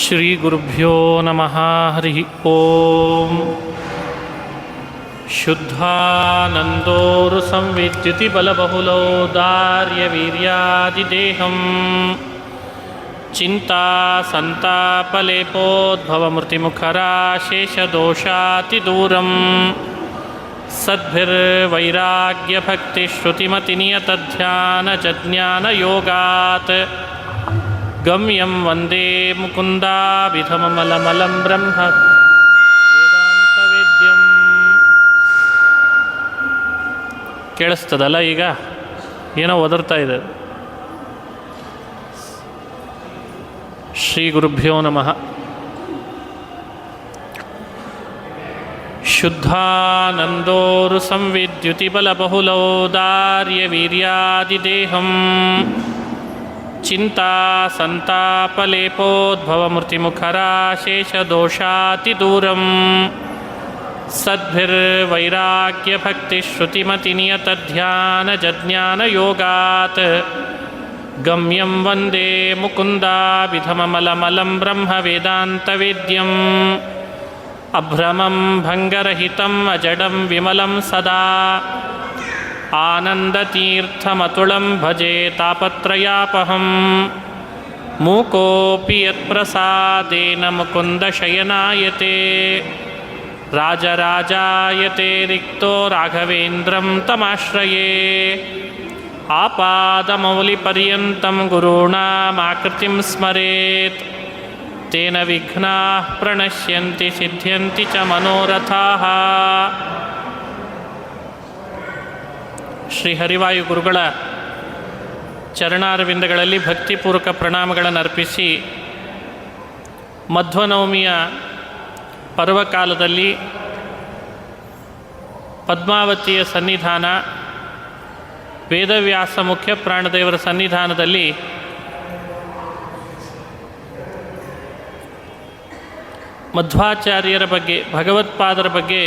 ಶ್ರೀಗುರುಭ್ಯೋ ನಮಃ. ಹರಿ ಓಂ. ಶುದ್ಧಾನಂದೋರು ಸಂವಿದ್ಯುತಿ ಬಲಬಹುಲೌದಾರ್ಯವೀರ್ಯಾದಿದೇಹಂ ಚಿಂತಾ ಸಂತಾಪಲೇಪೋದ್ಭವಮೃತಿಮುಖರಾಶೇಷದೋಷಾತಿದೂರಂ ಸದ್ಭಿರ್ವೈರಾಗ್ಯಭಕ್ತಿಶ್ರುತಿಮತಿನಿಯತಧ್ಯಾನಜಜ್ಞಾನಯೋಗಾತ್ ಗಮ್ಯಂ ವಂದೇ ಮುಕುಂದಾಭಿಧಮಮಲಮಲಂ ಬ್ರಹ್ಮ ವೇದಾಂತವೇದ್ಯಂ. ಕೇಳಿಸ್ತದಲ್ಲ ಈಗ? ಏನೋ ಒದರ್ತಾ ಇದೆ. ಶ್ರೀ ಗುರುಭ್ಯೋ ನಮಃ. ಶುದ್ಧಾನಂದೋರು ಸಂವಿದ್ಯುತಿ ಬಲಬಹುಲೌದಾರ್ಯವೀರ್ಯಾದಿದೇಹಂ ಚಿಂತಾ ಸಂತಾಪಲೇಪೋದ್ಭವಮೃತಿಮುಖರಾಶೇಷದೋಷಾತಿದೂರಂ ಸದ್ಭಿರ್ವೈರಾಗ್ಯಭಕ್ತಿಶ್ರುತಿಮತಿನಿಯತಧ್ಯಾನಜಜ್ಞಾನಯೋಗಾತ್ ಗಮ್ಯಂ ವಂದೇ ಮುಕುಂದಾಭಿಧಮಮಲಮಲಂ ಬ್ರಹ್ಮ ವೇದಾಂತವೇದ್ಯಂ. ಅಭ್ರಮಂ ಭಂಗರಹಿತಂ ಅಜಡಂ ವಿಮಲಂ ಸದಾ ಆನಂದತೀರ್ಥಮತುಳಂ ಭಜೆ ತಾಪತ್ರಯಾಪಹಂ. ಮೂಕೋಪಿ ಯತ್ಪ್ರಸಾದೇನ ಮುಕುಂದಶಯನಾಯತೆ ರಾಜರಾಜಾಯತೆ ರಿಕ್ತೋ ರಾಘವೇಂದ್ರಂ ತಮಾಶ್ರಯೇ. ಆಪಾದಮೌಲಿಪರ್ಯಂತಂ ಗುರುಣಾಮಾಕೃತಿಂ ಸ್ಮರೇತ್ ತೇನ ವಿಘ್ನಾಃ ಪ್ರಣಶ್ಯಂತಿ ಸಿದ್ಧ್ಯಂತಿ ಚ ಮನೋರಥಾಃ. ಶ್ರೀ ಹರಿವಾಯು ಗುರುಗಳ ಚರಣಾರವಿಂದಗಳಲ್ಲಿ ಭಕ್ತಿಪೂರ್ವಕ ಪ್ರಣಾಮಗಳನ್ನು ಅರ್ಪಿಸಿ, ಮಧ್ವನವಮಿಯ ಪರ್ವಕಾಲದಲ್ಲಿ ಪದ್ಮಾವತಿಯ ಸನ್ನಿಧಾನ, ವೇದವ್ಯಾಸ ಮುಖ್ಯ ಪ್ರಾಣದೇವರ ಸನ್ನಿಧಾನದಲ್ಲಿ ಮಧ್ವಾಚಾರ್ಯರ ಬಗ್ಗೆ, ಭಗವತ್ಪಾದರ ಬಗ್ಗೆ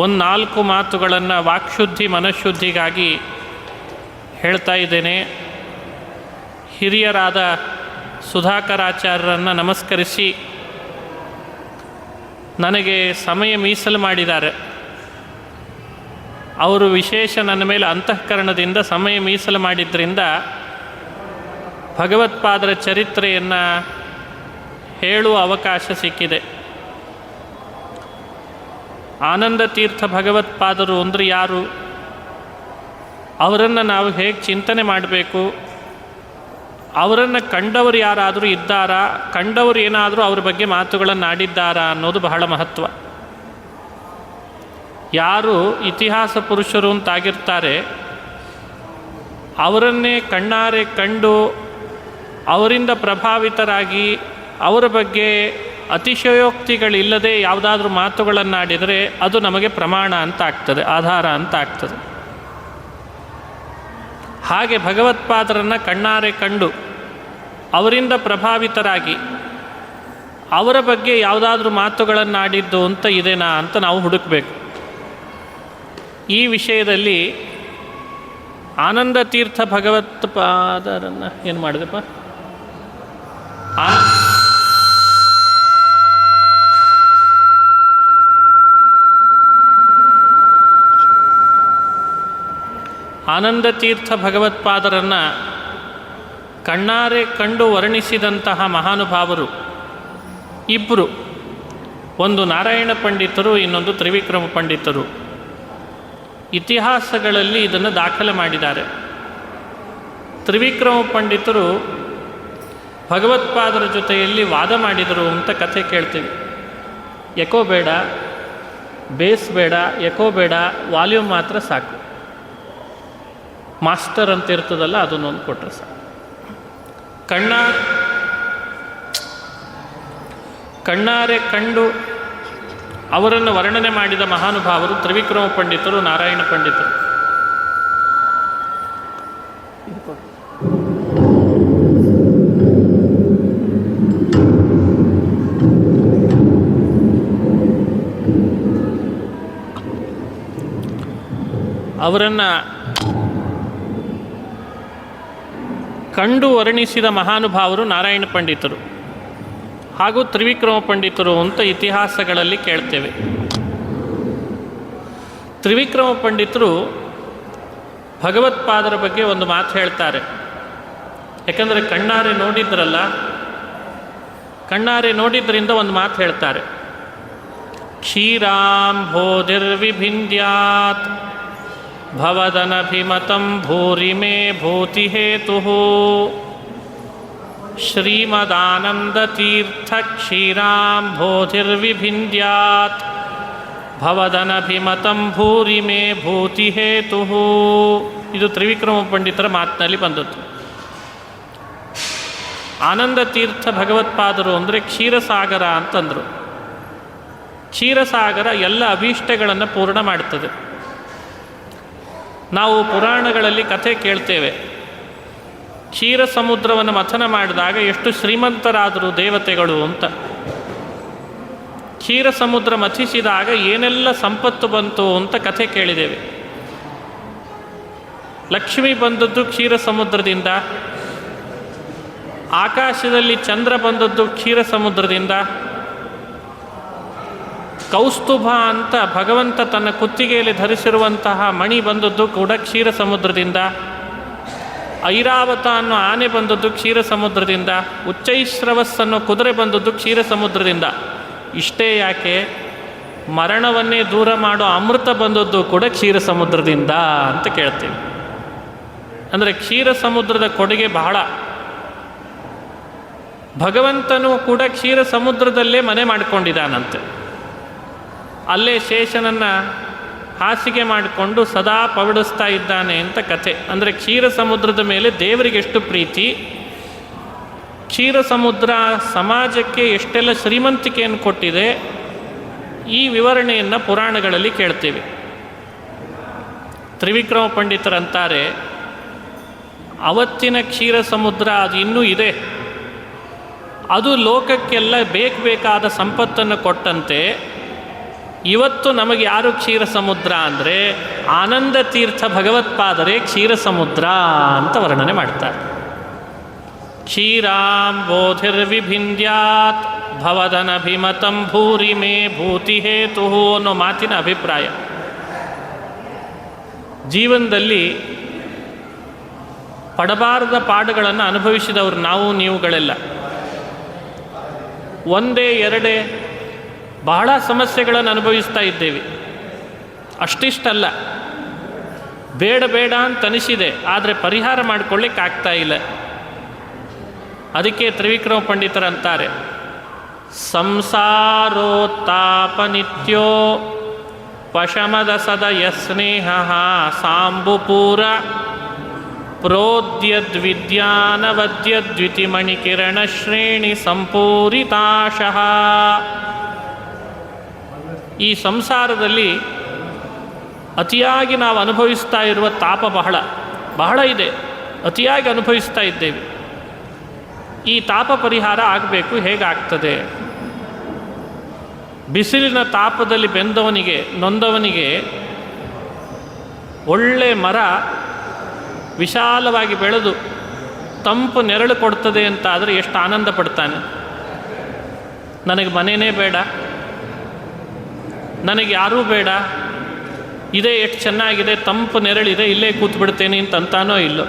ಒಂದು 4 ಮಾತುಗಳನ್ನು ವಾಕ್ಶುದ್ಧಿ ಮನಃಶುದ್ಧಿಗಾಗಿ ಹೇಳ್ತಾ ಇದ್ದೇನೆ. ಹಿರಿಯರಾದ ಸುಧಾಕರಾಚಾರ್ಯರನ್ನು ನಮಸ್ಕರಿಸಿ, ನನಗೆ ಸಮಯ ಮೀಸಲು ಮಾಡಿದ್ದಾರೆ. ಅವರು ವಿಶೇಷ ನನ್ನ ಮೇಲೆ ಅಂತಃಕರಣದಿಂದ ಸಮಯ ಮೀಸಲು ಮಾಡಿದ್ದರಿಂದ ಭಗವತ್ಪಾದರ ಚರಿತ್ರೆಯನ್ನು ಹೇಳುವ ಅವಕಾಶ ಸಿಕ್ಕಿದೆ. ಆನಂದ ತೀರ್ಥ ಭಗವತ್ಪಾದರು ಅಂದರೆ ಯಾರು? ಅವರನ್ನು ನಾವು ಹೇಗೆ ಚಿಂತನೆ ಮಾಡಬೇಕು? ಅವರನ್ನು ಕಂಡವರು ಯಾರಾದರೂ ಇದ್ದಾರಾ? ಕಂಡವರು ಏನಾದರೂ ಅವ್ರ ಬಗ್ಗೆ ಮಾತುಗಳನ್ನು ಆಡಿದ್ದಾರಾ ಅನ್ನೋದು ಬಹಳ ಮಹತ್ವ. ಯಾರು ಇತಿಹಾಸ ಪುರುಷರು ಅಂತಾಗಿರ್ತಾರೆ, ಅವರನ್ನೇ ಕಣ್ಣಾರೆ ಕಂಡು ಅವರಿಂದ ಪ್ರಭಾವಿತರಾಗಿ ಅವರ ಬಗ್ಗೆ ಅತಿಶಯೋಕ್ತಿಗಳಿಲ್ಲದೆ ಯಾವುದಾದ್ರೂ ಮಾತುಗಳನ್ನಾಡಿದರೆ ಅದು ನಮಗೆ ಪ್ರಮಾಣ ಅಂತ ಆಗ್ತದೆ, ಆಧಾರ ಅಂತ ಆಗ್ತದೆ. ಹಾಗೆ ಭಗವತ್ಪಾದರನ್ನು ಕಣ್ಣಾರೆ ಕಂಡು ಅವರಿಂದ ಪ್ರಭಾವಿತರಾಗಿ ಅವರ ಬಗ್ಗೆ ಯಾವುದಾದ್ರೂ ಮಾತುಗಳನ್ನಾಡಿದ್ದು ಅಂತ ಇದೆನಾ ಅಂತ ನಾವು ಹುಡುಕಬೇಕು. ಈ ವಿಷಯದಲ್ಲಿ ಆನಂದ ತೀರ್ಥ ಭಗವತ್ಪಾದರನ್ನು ಏನು ಮಾಡಿದೆಪ್ಪ? ಆನಂದ ತೀರ್ಥ ಭಗವತ್ಪಾದರನ್ನು ಕಣ್ಣಾರೆ ಕಂಡು ವರ್ಣಿಸಿದಂತಹ ಮಹಾನುಭಾವರು ಇಬ್ಬರು, ಒಂದು ನಾರಾಯಣ ಪಂಡಿತರು, ಇನ್ನೊಂದು ತ್ರಿವಿಕ್ರಮ ಪಂಡಿತರು. ಇತಿಹಾಸಗಳಲ್ಲಿ ಇದನ್ನು ದಾಖಲೆ ಮಾಡಿದ್ದಾರೆ. ತ್ರಿವಿಕ್ರಮ ಪಂಡಿತರು ಭಗವತ್ಪಾದರ ಜೊತೆಯಲ್ಲಿ ವಾದ ಮಾಡಿದರು ಅಂತ ಕಥೆ ಕೇಳ್ತೀವಿ. ಎಕೋ ಬೇಡ, ಬೇಸ್ ಬೇಡ, ಎಕೋ ಬೇಡ, ವಾಲ್ಯೂಮ್ ಮಾತ್ರ ಸಾಕು, ಮಾಸ್ಟರ್ ಅಂತ ಇರ್ತದಲ್ಲ ಅದನ್ನೊಂದು ಕೊಟ್ಟರೆ ಸಾಕು. ಕಣ್ಣಾರೆ ಕಂಡು ಅವರನ್ನು ವರ್ಣನೆ ಮಾಡಿದ ಮಹಾನುಭಾವರು ತ್ರಿವಿಕ್ರಮ ಪಂಡಿತರು, ನಾರಾಯಣ ಪಂಡಿತರು. ಅವರನ್ನು ಕಂಡು ವರ್ಣಿಸಿದ ಮಹಾನುಭಾವರು ನಾರಾಯಣ ಪಂಡಿತರು. ಹಾಗೂ ತ್ರಿವಿಕ್ರಮ ಪಂಡಿತರು ಅಂತ ಇತಿಹಾಸಗಳಲ್ಲಿ ಕೇಳ್ತೇವೆ. ತ್ರಿವಿಕ್ರಮ ಪಂಡಿತರು ಭಗವತ್ಪಾದರ ಬಗ್ಗೆ ಒಂದು ಮಾತು ಹೇಳ್ತಾರೆ. ಯಾಕಂದರೆ ಕಣ್ಣಾರೆ ನೋಡಿದ್ರಲ್ಲ, ಕಣ್ಣಾರೆ ನೋಡಿದ್ರಿಂದ ಒಂದು ಮಾತು ಹೇಳ್ತಾರೆ. ಕ್ಷೀರಾಂಭೋಧಿರ್ವಿಭಿಂದ್ಯಾತ್ ಭವದನಭಿಮತಂ ಭೂರಿಮೇ ಭೂತಿಹೇತು ಶ್ರೀಮದಾನಂದತೀರ್ಥ ಕ್ಷೀರಾಂಭೋಧಿರ್ವಿಭಿಂದ್ಯಾತ್ ಭವದನಭಿಮತಂ ಭೂರಿಮೇ ಭೂತಿಹೇತು. ಇದು ತ್ರಿವಿಕ್ರಮ ಪಂಡಿತರ ಮಾತಿನಲ್ಲಿ ಬಂದದ್ದು. ಆನಂದ ತೀರ್ಥ ಭಗವತ್ಪಾದರು ಅಂದರೆ ಕ್ಷೀರಸಾಗರ ಅಂತಂದರು. ಕ್ಷೀರಸಾಗರ ಎಲ್ಲ ಅಭೀಷ್ಟಗಳನ್ನು ಪೂರ್ಣ ಮಾಡ್ತದೆ. ನಾವು ಪುರಾಣಗಳಲ್ಲಿ ಕಥೆ ಕೇಳ್ತೇವೆ. ಕ್ಷೀರ ಸಮುದ್ರವನ್ನು ಮಥನ ಮಾಡಿದಾಗ ಎಷ್ಟು ಶ್ರೀಮಂತರಾದರು ದೇವತೆಗಳು ಅಂತ. ಕ್ಷೀರ ಸಮುದ್ರ ಮಥಿಸಿದಾಗ ಏನೆಲ್ಲ ಸಂಪತ್ತು ಬಂತು ಅಂತ ಕಥೆ ಕೇಳಿದ್ದೇವೆ. ಲಕ್ಷ್ಮಿ ಬಂದದ್ದು ಕ್ಷೀರ ಸಮುದ್ರದಿಂದ, ಆಕಾಶದಲ್ಲಿ ಚಂದ್ರ ಬಂದದ್ದು ಕ್ಷೀರ ಸಮುದ್ರದಿಂದ, ಕೌಸ್ತುಭ ಅಂತ ಭಗವಂತ ತನ್ನ ಕುತ್ತಿಗೆಯಲ್ಲಿ ಧರಿಸಿರುವಂತಹ ಮಣಿ ಬಂದದ್ದು ಕೂಡ ಕ್ಷೀರ ಸಮುದ್ರದಿಂದ, ಐರಾವತ ಅನ್ನೋ ಆನೆ ಬಂದದ್ದು ಕ್ಷೀರ ಸಮುದ್ರದಿಂದ, ಉಚ್ಚೈಶ್ರವಸ್ಸನ್ನು ಕುದುರೆ ಬಂದದ್ದು ಕ್ಷೀರ ಸಮುದ್ರದಿಂದ. ಇಷ್ಟೇ ಯಾಕೆ, ಮರಣವನ್ನೇ ದೂರ ಮಾಡೋ ಅಮೃತ ಬಂದದ್ದು ಕೂಡ ಕ್ಷೀರ ಸಮುದ್ರದಿಂದ ಅಂತ ಕೇಳ್ತೀವಿ. ಅಂದರೆ ಕ್ಷೀರ ಸಮುದ್ರದ ಕೊಡುಗೆ ಬಹಳ. ಭಗವಂತನೂ ಕೂಡ ಕ್ಷೀರ ಸಮುದ್ರದಲ್ಲೇ ಮನೆ ಮಾಡಿಕೊಂಡಿದ್ದಾನಂತೆ. ಅಲ್ಲೇ ಶೇಷನನ್ನು ಹಾಸಿಗೆ ಮಾಡಿಕೊಂಡು ಸದಾ ಪವಡಿಸ್ತಾ ಇದ್ದಾನೆ ಅಂತ ಕಥೆ. ಅಂದರೆ ಕ್ಷೀರ ಸಮುದ್ರದ ಮೇಲೆ ದೇವರಿಗೆ ಎಷ್ಟು ಪ್ರೀತಿ, ಕ್ಷೀರ ಸಮುದ್ರ ಸಮಾಜಕ್ಕೆ ಎಷ್ಟೆಲ್ಲ ಶ್ರೀಮಂತಿಕೆಯನ್ನು ಕೊಟ್ಟಿದೆ, ಈ ವಿವರಣೆಯನ್ನು ಪುರಾಣಗಳಲ್ಲಿ ಕೇಳ್ತೇವೆ. ತ್ರಿವಿಕ್ರಮ ಪಂಡಿತರಂತಾರೆ, ಅವತ್ತಿನ ಕ್ಷೀರ ಸಮುದ್ರ ಅದು ಇನ್ನೂ ಇದೆ. ಅದು ಲೋಕಕ್ಕೆಲ್ಲ ಬೇಕಾದ ಸಂಪತ್ತನ್ನು ಕೊಟ್ಟಂತೆ ಇವತ್ತು ನಮಗೆ ಯಾರು ಕ್ಷೀರ ಸಮುದ್ರ ಅಂದರೆ ಆನಂದ ತೀರ್ಥ ಭಗವತ್ಪಾದರೇ ಕ್ಷೀರ ಸಮುದ್ರ ಅಂತ ವರ್ಣನೆ ಮಾಡ್ತಾರೆ. ಕ್ಷೀರಾಂಬೋಧಿರ್ವಿಭಿಂದ್ಯಾತ್ ಭವದನಭಿಮತಂ ಭೂರಿಮೇ ಭೂತಿಹೇತು ಅನ್ನೋ ಮಾತಿನ ಅಭಿಪ್ರಾಯ. ಜೀವನದಲ್ಲಿ ಪಡಬಾರದ ಪಾಡುಗಳನ್ನು ಅನುಭವಿಸಿದವರು ನಾವು ನೀವುಗಳೆಲ್ಲ. ಒಂದೇ ಎರಡೇ ಬಹಳ ಸಮಸ್ಯೆಗಳನ್ನು ಅನುಭವಿಸ್ತಾ ಇದ್ದೇವೆ. ಅಷ್ಟಿಷ್ಟಲ್ಲ, ಬೇಡ ಬೇಡ ಅಂತ ಅನಿಸಿದೆ, ಆದರೆ ಪರಿಹಾರ ಮಾಡಿಕೊಳ್ಳಿಕ್ಕಾಗ್ತಾ ಇಲ್ಲ. ಅದಕ್ಕೆ ತ್ರಿವಿಕ್ರಮ ಪಂಡಿತರಂತಾರೆ, ಸಂಸಾರೋತ್ತಾಪ ನಿತ್ಯೋ ಪಶಮದ ಸದಯ ಸ್ನೇಹ ಸಾಂಬುಪೂರ ಪ್ರೋದ್ಯದ್ವಿದ್ಯಾನವದ್ಯದ್ವಿತಿಮಣಿಕಿರಣ ಶ್ರೇಣಿ ಸಂಪೂರಿತಾಶಃ. ಈ ಸಂಸಾರದಲ್ಲಿ ಅತಿಯಾಗಿ ನಾವು ಅನುಭವಿಸ್ತಾ ಇರುವ ತಾಪ ಬಹಳ ಇದೆ, ಅತಿಯಾಗಿ ಅನುಭವಿಸ್ತಾ ಇದ್ದೇವೆ. ಈ ತಾಪ ಪರಿಹಾರ ಆಗಬೇಕು. ಹೇಗಾಗ್ತದೆ? ಬಿಸಿಲಿನ ತಾಪದಲ್ಲಿ ಬೆಂದವನಿಗೆ, ನೊಂದವನಿಗೆ ಒಳ್ಳೆ ಮರ ವಿಶಾಲವಾಗಿ ಬೆಳೆದು ತಂಪು ನೆರಳು ಕೊಡ್ತದೆ ಅಂತ ಆದರೆ ಎಷ್ಟು ಆನಂದ ಪಡ್ತಾನೆ. ನನಗೆ ಮನೆಯೇ ಬೇಡ, ನನಗೆ ಯಾರೂ ಬೇಡ, ಇದೇ ಎಷ್ಟು ಚೆನ್ನಾಗಿದೆ, ತಂಪು ನೆರಳಿದೆ, ಇಲ್ಲೇ ಕೂತ್ಬಿಡ್ತೇನೆ ಅಂತಾನೋ ಇಲ್ಲೋ.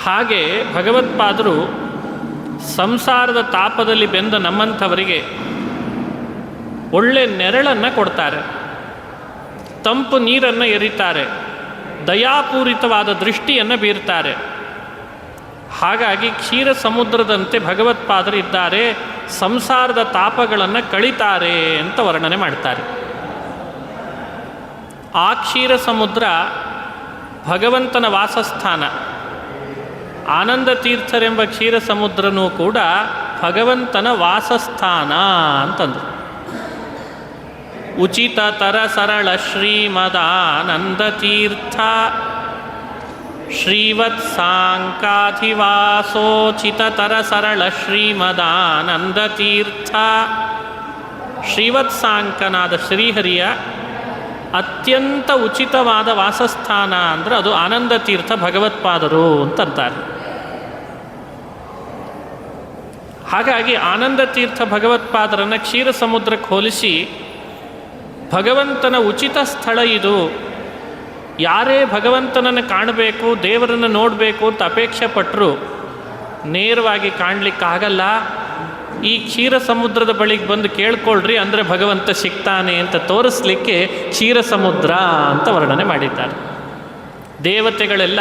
ಹಾಗೆ ಭಗವತ್ಪಾದರು ಸಂಸಾರದ ತಾಪದಲ್ಲಿ ಬೆಂದ ನಮ್ಮಂಥವರಿಗೆ ಒಳ್ಳೆ ನೆರಳನ್ನು ಕೊಡ್ತಾರೆ, ತಂಪು ನೀರನ್ನು ಎರಿತಾರೆ, ದಯಾಪೂರಿತವಾದ ದೃಷ್ಟಿಯನ್ನು ಬೀರ್ತಾರೆ. ಹಾಗಾಗಿ ಕ್ಷೀರ ಸಮುದ್ರದಂತೆ ಭಗವತ್ಪಾದರು ಇದ್ದಾರೆ, ಸಂಸಾರದ ತಾಪಗಳನ್ನು ಕಳೀತಾರೆ ಅಂತ ವರ್ಣನೆ ಮಾಡ್ತಾರೆ. ಆ ಕ್ಷೀರ ಸಮುದ್ರ ಭಗವಂತನ ವಾಸಸ್ಥಾನ. ಆನಂದ ತೀರ್ಥರೆಂಬ ಕ್ಷೀರ ಸಮುದ್ರನೂ ಕೂಡ ಭಗವಂತನ ವಾಸಸ್ಥಾನ ಅಂತಂದರು. ಉಚಿತ ತರ ಸರಳ ಶ್ರೀಮದಾನಂದ ತೀರ್ಥ ಶ್ರೀವತ್ಸಾಂಕಾಧಿವಾಸೋಚಿತ ತರ ಸರಳ ಶ್ರೀಮದಾನಂದ ತೀರ್ಥ. ಶ್ರೀವತ್ಸಾಂಕನಾದ ಶ್ರೀಹರಿಯ ಅತ್ಯಂತ ಉಚಿತವಾದ ವಾಸಸ್ಥಾನ ಅಂದರೆ ಅದು ಆನಂದ ತೀರ್ಥ ಭಗವತ್ಪಾದರು ಅಂತಂತಾರೆ. ಹಾಗಾಗಿ ಆನಂದ ತೀರ್ಥ ಭಗವತ್ಪಾದರನ್ನು ಕ್ಷೀರ ಸಮುದ್ರಕ್ಕೆ ಹೋಲಿಸಿ ಭಗವಂತನ ಉಚಿತ ಸ್ಥಳ ಇದು, ಯಾರೇ ಭಗವಂತನನ್ನು ಕಾಣಬೇಕು, ದೇವರನ್ನು ನೋಡಬೇಕು ಅಂತ ಅಪೇಕ್ಷೆ ಪಟ್ಟರು ನೇರವಾಗಿ ಕಾಣಲಿಕ್ಕಾಗಲ್ಲ, ಈ ಕ್ಷೀರ ಸಮುದ್ರದ ಬಳಿಗೆ ಬಂದು ಕೇಳ್ಕೊಳ್ರಿ ಅಂದರೆ ಭಗವಂತ ಸಿಗ್ತಾನೆ ಅಂತ ತೋರಿಸ್ಲಿಕ್ಕೆ ಕ್ಷೀರ ಸಮುದ್ರ ಅಂತ ವರ್ಣನೆ ಮಾಡಿದ್ದಾರೆ. ದೇವತೆಗಳೆಲ್ಲ